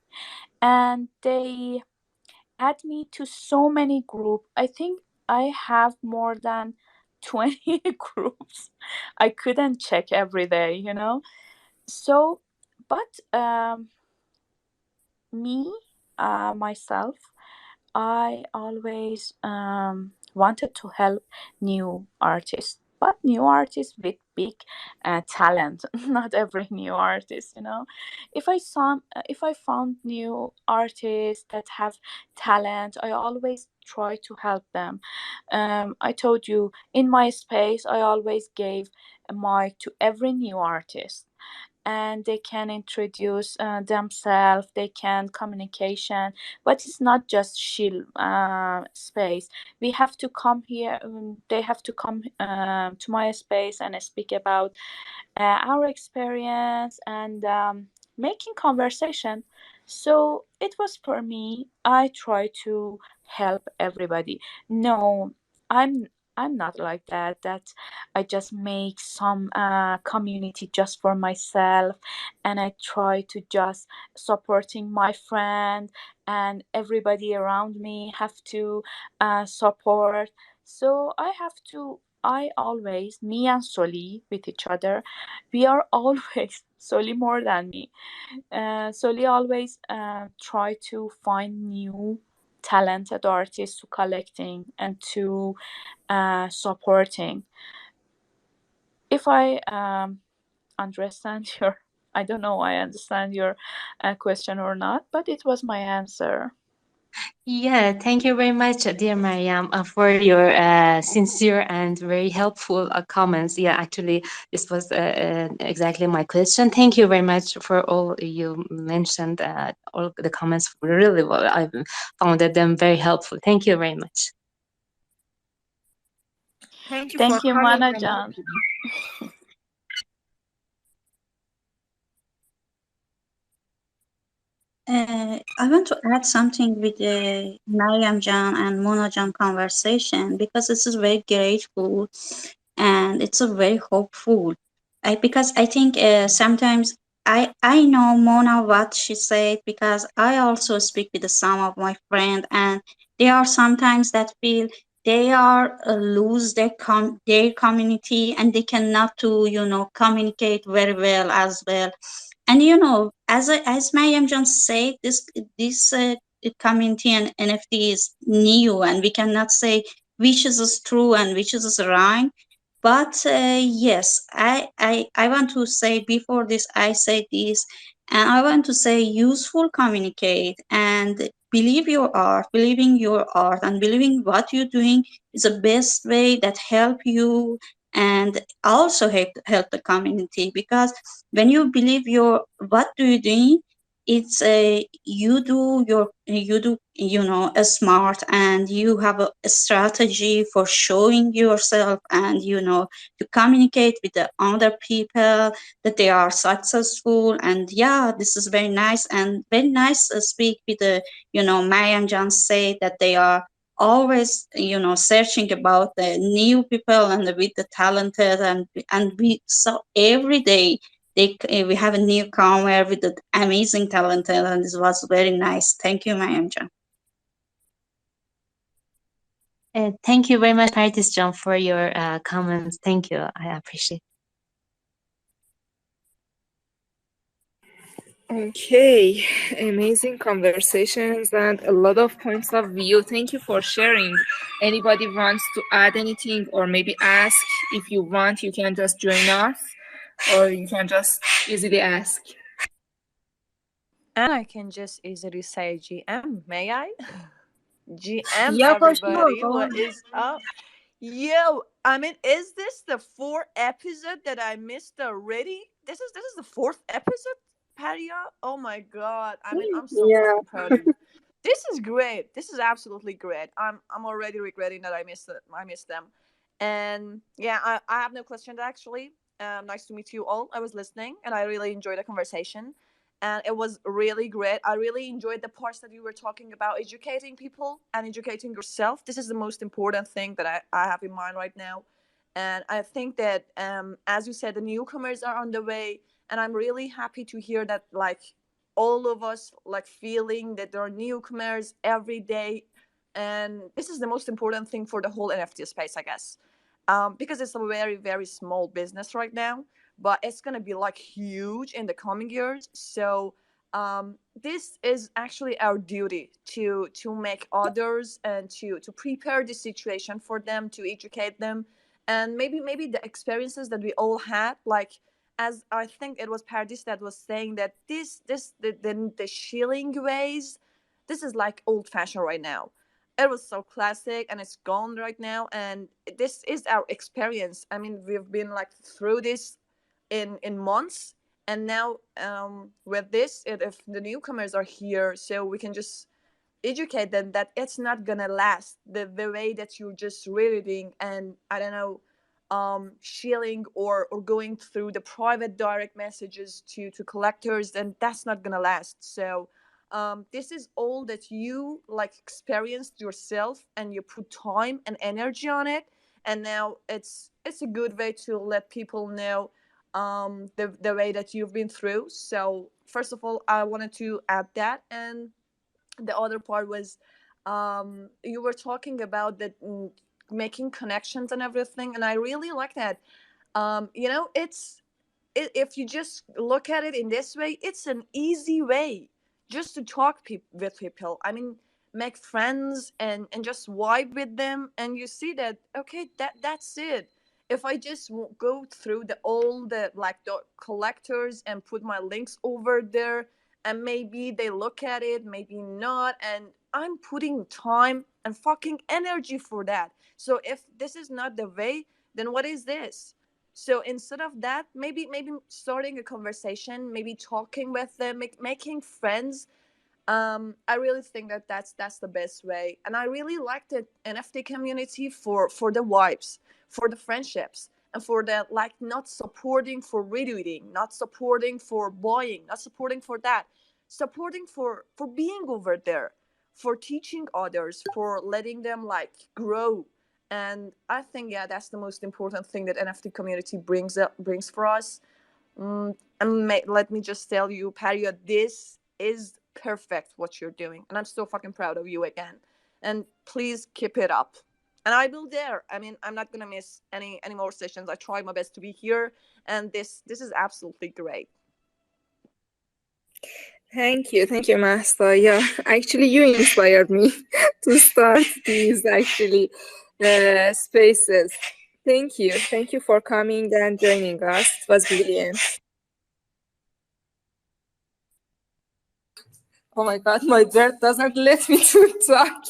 and they add me to so many groups. I think I have more than 20 groups. I couldn't check every day. So, but me, myself, I always wanted to help new artists, but new artists with big talent. Not every new artist. If I found new artists that have talent, I always try to help them. I told you in my space, I always gave a mic to every new artist, and they can introduce themselves, they can communication, but it's not just chill space. We have to come here, they have to come to my space and speak about our experience and making conversation. So it was for me. I try to help everybody. No, I'm I'm not like that. That I just make some community just for myself, and I try to just supporting my friend, and everybody around me have to support. So I have to. I always, me and Soli with each other, we are always Soli more than me. Soli always try to find new talented artists to collecting and to supporting. If I understand your, I don't know, I understand your question or not, but it was my answer. Yeah, thank you very much, dear Mariam, for your sincere and very helpful comments. Yeah, actually, this was exactly my question. Thank you very much for all you mentioned. All the comments really well. I found them very helpful. Thank you very much. Thank you for Thank you, coming. Manajan. I want to add something with the Mariam Jan and Mona Jan conversation because this is very grateful and it's a very hopeful. Because I think sometimes I know Mona what she said because I also speak with some of my friends and they are sometimes that feel they are lose their community and they cannot to communicate very well as well. And as Mayam just said, this community and NFT is new, and we cannot say which is true and which is wrong. But yes, I want to say before this, I say this, and I want to say useful communicate and believing your art and believing what you're doing is the best way that help you and also help the community because when you believe your what do you doing it's a you do a smart and you have a strategy for showing yourself and to communicate with the other people that they are successful. And yeah, this is very nice and very nice speak with the Mariam John say that they are always searching about the new people and with the talented and we saw every day we have a newcomer with an amazing talent, and this was very nice. Thank you, Mayamja. Thank you very much, Artist John, for your comments. Thank you. I appreciate. Okay, amazing conversations and a lot of points of view. Thank you for sharing. Anybody wants to add anything or maybe ask? If you want, you can just join us or you can just easily ask. And I can just easily say GM, may I? GM, Yeah, for sure. everybody, Go what on. is up? Yo, I mean, is this the fourth episode that I missed already? This is the fourth episode, Paria. Oh my god! I mean, I'm so Yeah. fucking proud of you. This is great. This is absolutely great. I'm already regretting that I missed it. I missed them. And yeah, I have no questions actually. Nice to meet you all. I was listening and I really enjoyed the conversation and it was really great. I really enjoyed the parts that you were talking about educating people and educating yourself. This is the most important thing that I have in mind right now. And I think that, as you said, the newcomers are on the way. And I'm really happy to hear that, like, all of us, like, feeling that there are newcomers every day. And this is the most important thing for the whole NFT space, I guess. Because it's a very, very small business right now but it's going to be like huge in the coming years. So this is actually our duty to make others and to prepare the situation for them, to educate them, and maybe the experiences that we all had, like as I think it was Paradis that was saying that the shilling ways, this is like old fashioned right now. It was so classic and it's gone right now, and this is our experience. I mean, we've been like through this in months, and now with this if the newcomers are here, so we can just educate them that it's not gonna last the way that you're just reading and I don't know shilling or going through the private direct messages to collectors, and that's not gonna last. So This is all that you like experienced yourself, and you put time and energy on it, and now it's a good way to let people know the way that you've been through. So first of all, I wanted to add that. And the other part was, you were talking about that, making connections and everything, and I really like that. It's if you just look at it in this way, it's an easy way just to talk with people. I mean, make friends and just vibe with them, and you see that, okay, that's it. If I just go through all the like the collectors and put my links over there, and maybe they look at it, maybe not, and I'm putting time and fucking energy for that. So if this is not the way, then what is this? So instead of that, maybe starting a conversation, maybe talking with them, making friends. I really think that that's the best way, and I really like the NFT community for the vibes, for the friendships, and for the like not supporting for retweeting, not supporting for buying, not supporting for that, supporting for being over there, for teaching others, for letting them like grow. And I think, yeah, that's the most important thing that NFT community brings for us. And let me just tell you, Paria, this is perfect what you're doing, and I'm so fucking proud of you again. And please keep it up. And I will there. I mean, I'm not gonna miss any more sessions. I try my best to be here, and this is absolutely great. Thank you, Master. Yeah, actually, you inspired me to start these spaces. Thank you for coming and joining us. It was brilliant. Oh my God, my bird doesn't let me to talk.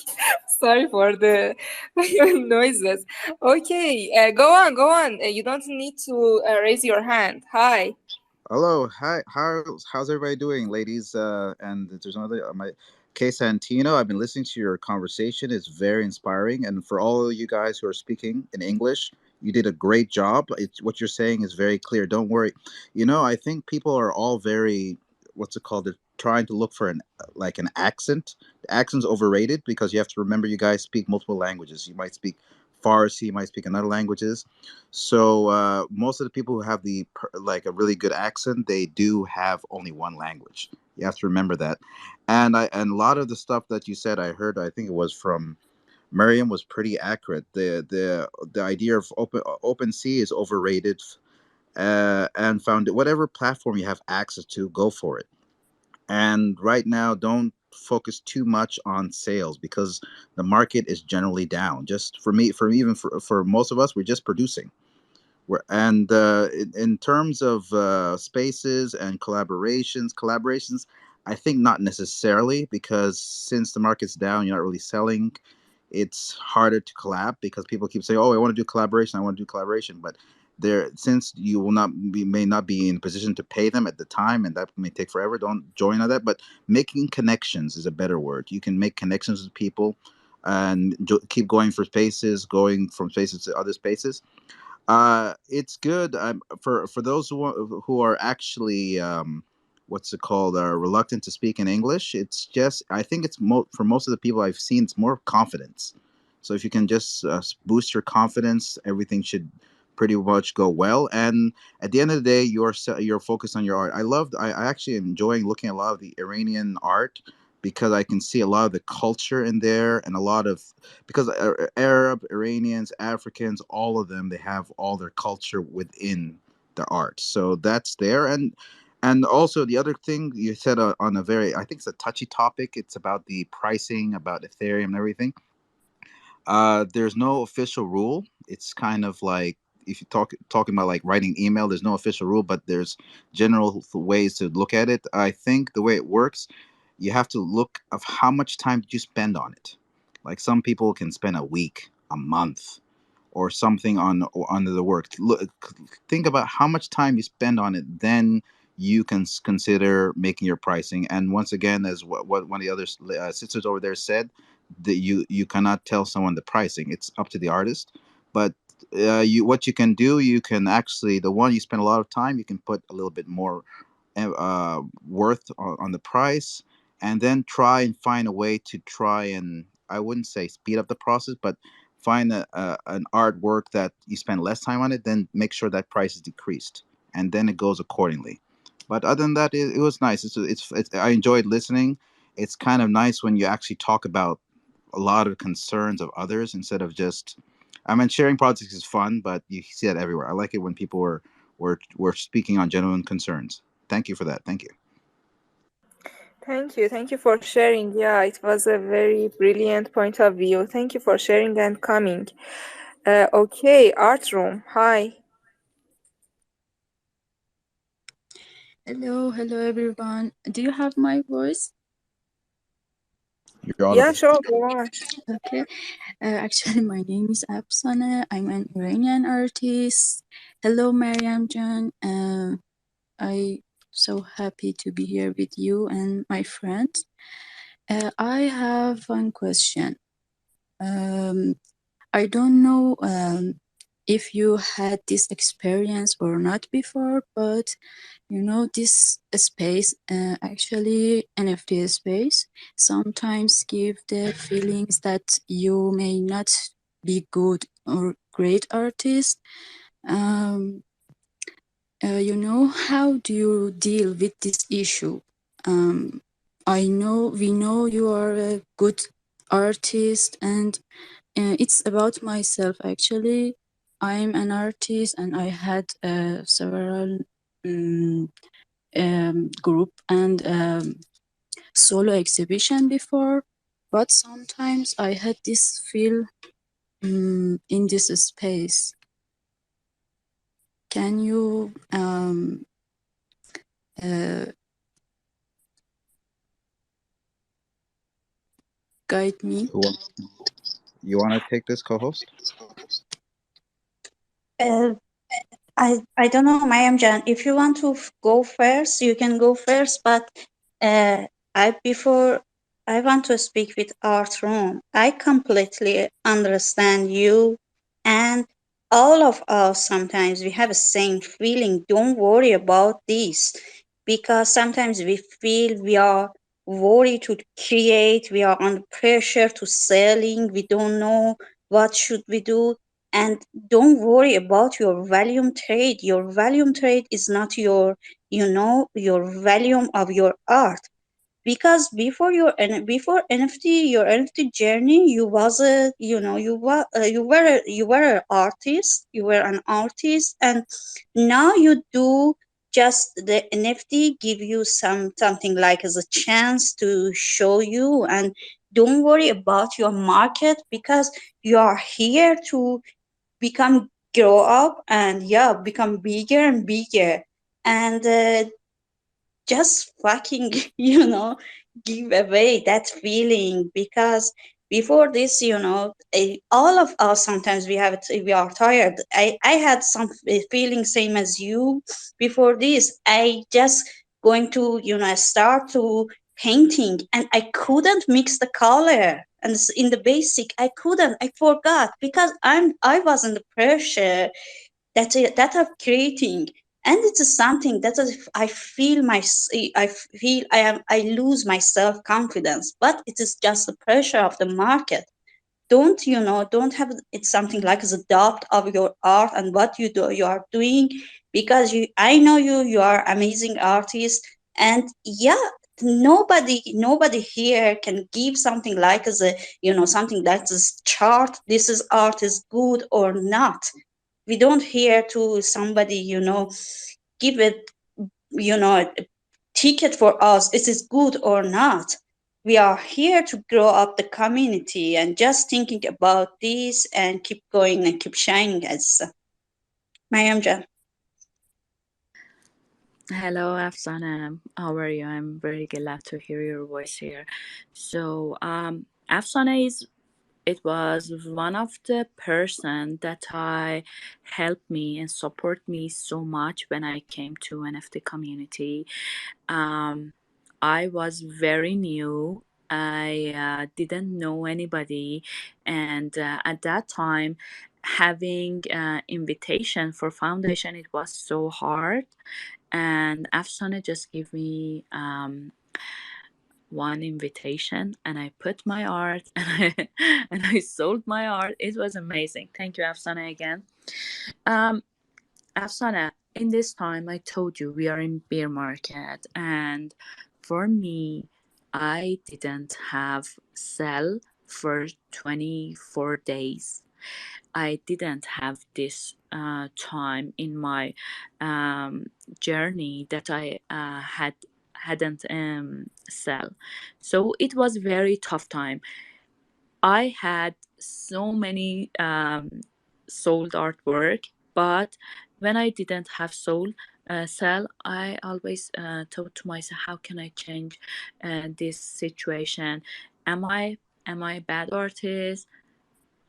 Sorry for the noises. Okay, go on, go on. You don't need to raise your hand. Hi. Hello, hi, how's everybody doing, ladies? And there's another my Kay Santino. I've been listening to your conversation. It's very inspiring, and for all of you guys who are speaking in English, you did a great job. What you're saying is very clear. Don't worry. I think people are all very, what's it called? They're trying to look for an accent. The accent's overrated because you have to remember you guys speak multiple languages. You might speak Farsi, you might speak another languages. So most of the people who have like a really good accent, they do have only one language. You have to remember that. And a lot of the stuff that you said, I heard. I think it was from Maryam, was pretty accurate. The idea of open sea is overrated. And found whatever platform you have access to, go for it. And right now, don't focus too much on sales because the market is generally down. Just for me, for most of us, we're just producing. And in terms of spaces and collaborations, I think not necessarily, because since the market's down, you're not really selling. It's harder to collab because people keep saying, "Oh, I want to do collaboration. I want to do collaboration," but since you may not be in a position to pay them at the time, and that may take forever. Don't join on that. But making connections is a better word. You can make connections with people and keep going for spaces, going from spaces to other spaces. It's good. For those who are actually what's it called, reluctant to speak in English. It's just, I think it's for most of the people I've seen, it's more confidence. So if you can just boost your confidence, everything should pretty much go well. And at the end of the day, you're focused on your art. I actually enjoying looking at a lot of the Iranian art because I can see a lot of the culture in there, and a lot of, because Arab, Iranians, Africans, all of them, they have all their culture within the art. So that's there. And also the other thing you said, on a very, I think it's a touchy topic. It's about the pricing, about Ethereum and everything. There's no official rule. It's kind of like, if you talking about like writing email, there's no official rule, but there's general ways to look at it. I think the way it works, you have to look of how much time did you spend on it. Like some people can spend a week, a month, or something on the work. Look, think about how much time you spend on it, then you can consider making your pricing. And once again, as what one of the other sisters over there said, that you cannot tell someone the pricing. It's up to the artist. But what you can do, you can actually, the one you spend a lot of time, you can put a little bit more worth on the price. and then try and find a way to try and, I wouldn't say speed up the process, but find an artwork that you spend less time on it, then make sure that price is decreased, and then it goes accordingly. But other than that, it was nice. It's I enjoyed listening. It's kind of nice when you actually talk about a lot of concerns of others instead of just, I mean, sharing politics is fun, but you see that everywhere. I like it when people were speaking on genuine concerns. Thank you for that. Thank you. Thank you for sharing. Yeah, it was a very brilliant point of view. Thank you for sharing and coming. Okay, art room. Hi. Hello everyone. Do you have my voice? You're Yeah, audible. sure, go on. Okay. Actually, my name is Afsana. I'm an Iranian artist. Hello, Maryam Jan. I so happy to be here with you and my friends. I have one question. Um, I don't know if you had this experience or not before, but you know, this space, actually NFT space, sometimes give the feelings that you may not be good or great artist. Um, you know, how do you deal with this issue? Um, we know you are a good artist, and it's about myself actually. I'm an artist, and I had several um, group and solo exhibition before, but sometimes I had this feel in this space. Can you uh, guide me? You want to take this, co-host? Uh, I don't know, Mayam Jan. If you want to go first, you can go first. But uh, before I want to speak with Art Room. I completely understand you, and all of us. Sometimes we have the same feeling. Don't worry about this, because sometimes we feel we are worried to create. We are under pressure to selling. We don't know what should we do. And don't worry about your volume trade. Your volume trade is not your, your volume of your art. Because before NFT, your NFT journey, you was a, you were an artist. You were an artist, and now you do just the NFT give you something like as a chance to show you. And don't worry about your market, because you are here to become grow up, and yeah, become bigger and bigger. And just fucking give away that feeling. Because before this, all of us sometimes we are tired. I had some feeling same as you. Before this, I just going to start to painting, and I couldn't mix the color. And in the basic, I couldn't, I forgot, because I was in the pressure that of creating. And it's something that I feel I feel I lose my self confidence. But it is just the pressure of the market. Don't have it's something like the doubt of your art and what you are doing. Because I know you are amazing artist. And yeah, nobody here can give something like as a something that is chart, this is art is good or not. We don't hear to somebody give it a ticket for us, is it good or not. We are here to grow up the community, and just thinking about this and keep going and keep shining. As Mariam Jan. Hello, Afsana. How are you? I'm very glad to hear your voice here. So, Afsana is it was one of the person that I helped me and support me so much when I came to NFT community. Um, I was very new. I didn't know anybody, and at that time, having invitation for foundation, it was so hard. And Afsana just gave me one invitation and I put my art and I sold my art. It was amazing. Thank you, Afsana, again. Um, Afsana, in this time, I told you we are in bear market, and for me, I didn't have sell for 24 days. I didn't have this time in my um, journey that I hadn't sell. So it was very tough time. I had so many sold artwork, but when I didn't have soul sell, I always thought to myself, how can I change this situation? Am I a bad artist?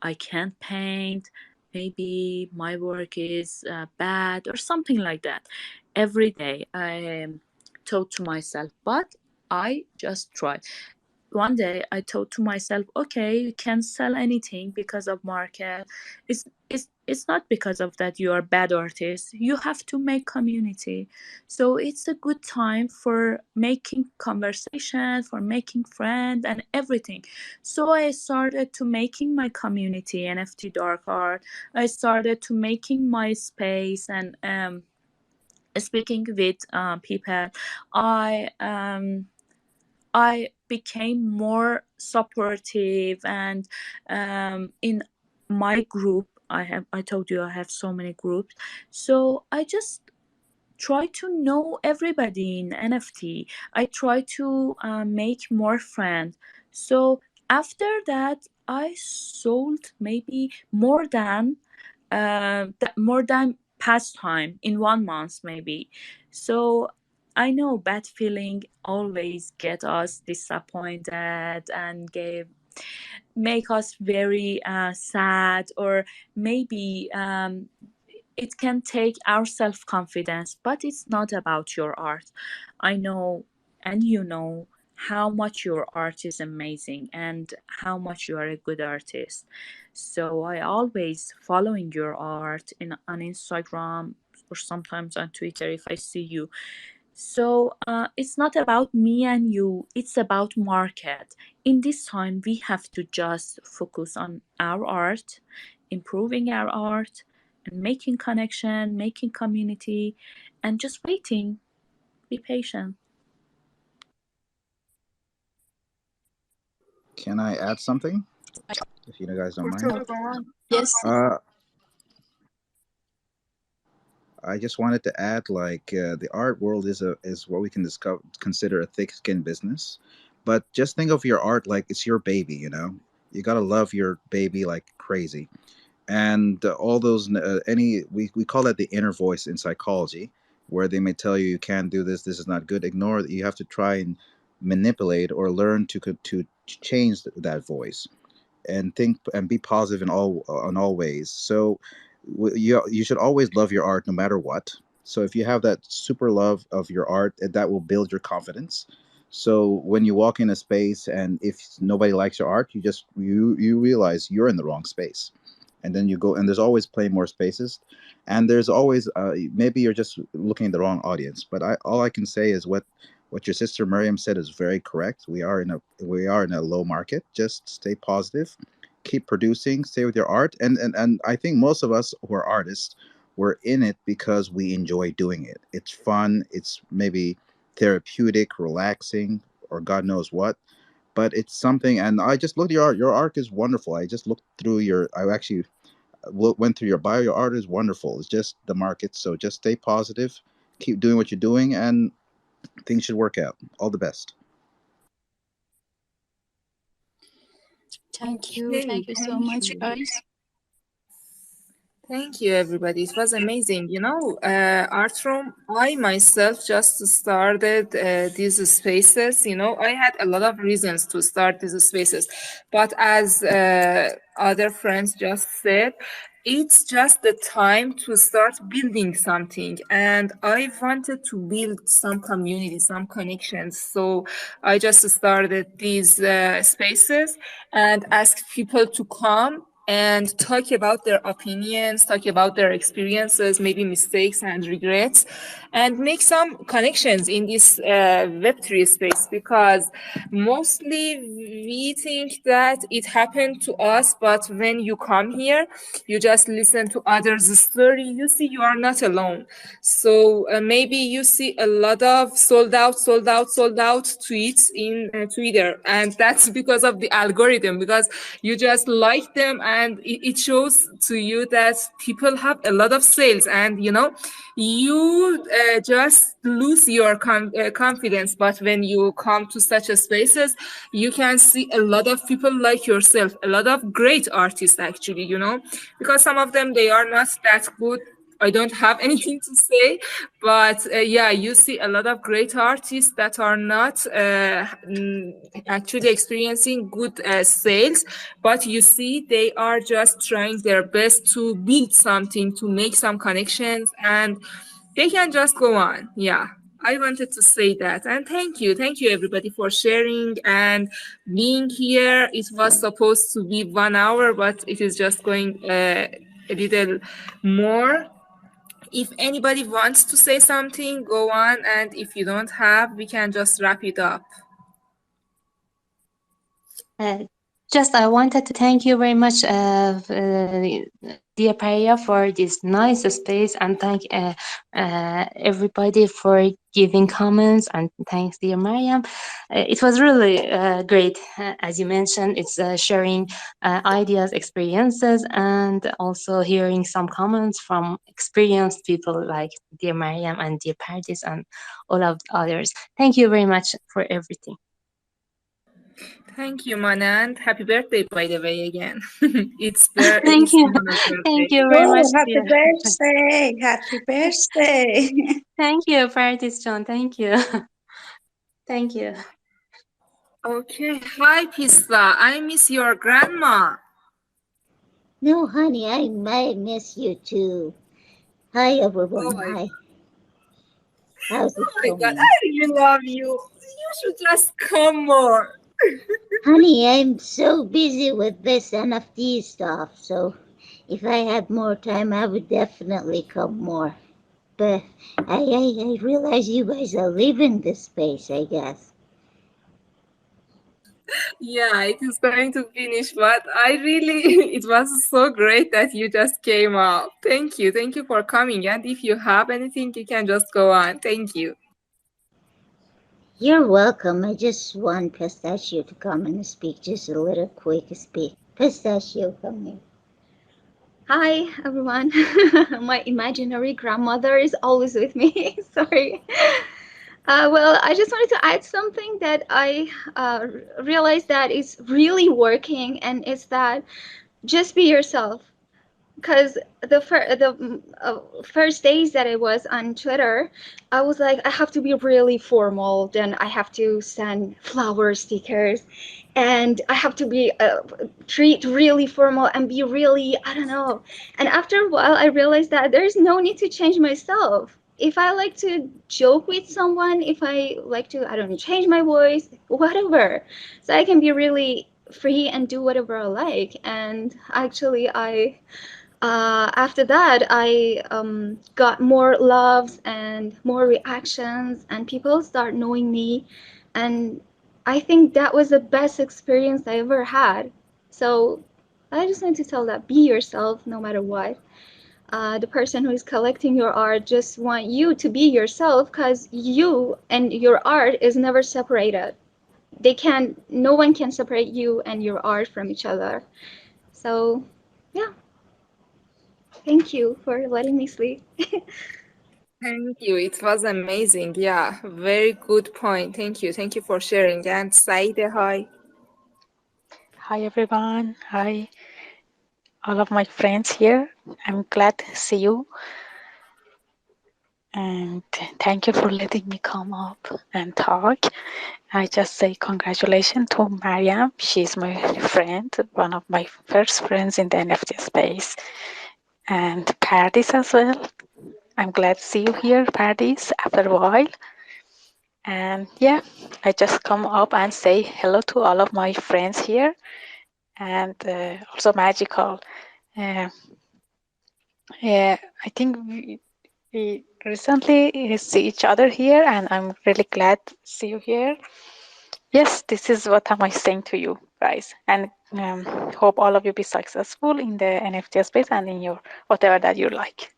I can't paint. Maybe my work is bad or something like that. Every day I thought to myself, but I just tried. One day I thought to myself, okay, you can sell anything because of market. It's not because of that you are a bad artist. You have to make community. So it's a good time for making conversation, for making friends and everything. So I started to making my community NFT dark art. I started to making my space and speaking with people. I became more supportive, and in my group, I told you I have so many groups, so I just try to know everybody in NFT. I try to make more friends. So after that, I sold maybe more than past time in 1 month maybe. So I know bad feeling always get us disappointed and make us very sad, or maybe it can take our self-confidence, but it's not about your art. I know, and you know how much your art is amazing and how much you are a good artist. So I always following your art on Instagram or sometimes on Twitter if I see you. So it's not about me and you, it's about market. In this time, we have to just focus on our art, improving our art, and making connection, making community, and just waiting. Be patient. Can I add something? If you guys don't For mind. sure, go on. Yes. Uh, I just wanted to add, like, the art world is what we can consider a thick-skinned business, but just think of your art like it's your baby. You gotta love your baby like crazy, and all those any we call that the inner voice in psychology, where they may tell you you can't do this, this is not good. Ignore that. You have to try and manipulate or learn to change that voice and think and be positive in all ways. So you should always love your art no matter what. So if you have that super love of your art, that will build your confidence. So when you walk in a space and if nobody likes your art, you realize you're in the wrong space, and then you go, and there's always plenty more spaces, and there's always maybe you're just looking at the wrong audience. But all I can say is what your sister Miriam said is very correct. We are in a low market. Just stay positive, keep producing, stay with your art, and I think most of us who are artists, we're in it because we enjoy doing it. It's fun. It's maybe therapeutic, relaxing, or God knows what. But it's something, and I just looked at your art. Your art is wonderful. I just looked through your. I actually went through your bio. Your art is wonderful. It's just the market. So just stay positive, keep doing what you're doing, and things should work out. All the best. Thank you. Okay, Thank you so thank much, you. guys. Thank you, everybody. It was amazing. Art room, I myself just started these spaces. I had a lot of reasons to start these spaces. But as other friends just said, it's just the time to start building something. And I wanted to build some community, some connections. So I just started these spaces and asked people to come and talk about their opinions, talk about their experiences, maybe mistakes and regrets, and make some connections in this Web3 space, because mostly we think that it happened to us, but when you come here, you just listen to others' story, you see you are not alone. So maybe you see a lot of sold out, sold out, sold out tweets in Twitter, and that's because of the algorithm, because you just like them and it shows to you that people have a lot of sales, and you just lose your confidence. But when you come to such a spaces, you can see a lot of people like yourself, a lot of great artists actually, because some of them, they are not that good. I don't have anything to say, but yeah, you see a lot of great artists that are not actually experiencing good sales, but you see they are just trying their best to build something, to make some connections, and they can just go on. Yeah. I wanted to say that. And thank you everybody for sharing and being here. It was supposed to be 1 hour, but it is just going a little more. If anybody wants to say something, go on. And if you don't have, we can just wrap it up. Uh, just I wanted to thank you very much, dear Paria, for this nice space, and thank everybody for giving comments, and thanks, dear Maryam. It was really great. As you mentioned, it's sharing ideas, experiences, and also hearing some comments from experienced people like dear Maryam and dear Pardis and all of the others. Thank you very much for everything. Thank you, Manand. Happy birthday, by the way, again. Thank It's you. Mana's birthday. Thank you very much, Oh, happy dear. birthday! Happy birthday! Thank you, Paradise John. Thank you. Thank you. Okay. Hi, Pista. I miss your grandma. No, honey, I might miss you too. Hi, Oh everyone. my, Hi. How's it oh my God. going? I really love you. You should just come more. Honey, I'm so busy with this NFT stuff, so if I had more time, I would definitely come more. But I realize you guys are leaving this space, I guess. Yeah, it is going to finish, but I really, it was so great that you just came out. Thank you. Thank you for coming. And if you have anything, you can just go on. Thank you. You're welcome. I just want Pistachio to come and speak, just a little quick speak. Pistachio, come here. Hi, everyone. My imaginary grandmother is always with me. Sorry. Well, I just wanted to add something that I realized that is really working, and it's that just be yourself. Because the first days that I was on Twitter, I was like, I have to be really formal. Then I have to send flower stickers, and I have to be treat really formal and be really, I don't know. And after a while, I realized that there's no need to change myself. If I like to joke with someone, if I like to, I don't know, change my voice, whatever, so I can be really free and do whatever I like. And actually, after that, I got more loves and more reactions, and people start knowing me. And I think that was the best experience I ever had. So I just want to tell that be yourself no matter what. The person who is collecting your art just want you to be yourself, because you and your art is never separated. No one can separate you and your art from each other. So yeah. Thank you for letting me sleep. Thank you. It was amazing. Yeah, very good point. Thank you. Thank you for sharing. And Saide, hi. Hi everyone. Hi all of my friends here. I'm glad to see you and thank you for letting me come up and talk. I just say congratulations to Maryam. She's my friend, one of my first friends in the NFT space. And Paradis as well. I'm glad to see you here, Paradis, after a while. And yeah, I just come up and say hello to all of my friends here. and also Magical. Uh, I think we recently see each other here, and I'm really glad to see you here. Yes, this is what am I saying to you guys, and hope all of you be successful in the NFT space and in your whatever that you like.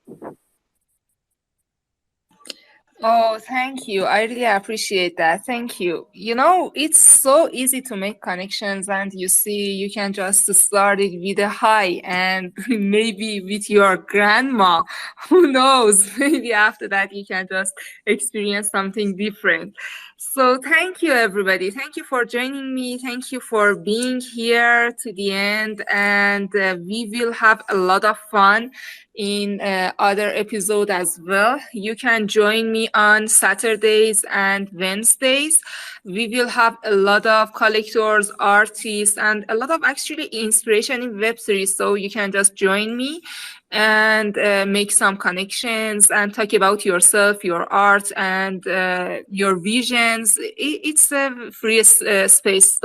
Oh, thank you. I really appreciate that. Thank you. You know, it's so easy to make connections, and you see, you can just start it with a hi and maybe with your grandma. Who knows? Maybe after that, you can just experience something different. So, thank you, everybody. Thank you for joining me. Thank you for being here to the end. And we will have a lot of fun in other episode as well. You can join me on Saturdays and Wednesdays. We will have a lot of collectors, artists, and a lot of actually inspiration in web series. So you can just join me and make some connections and talk about yourself, your art, and your visions. It's a free space.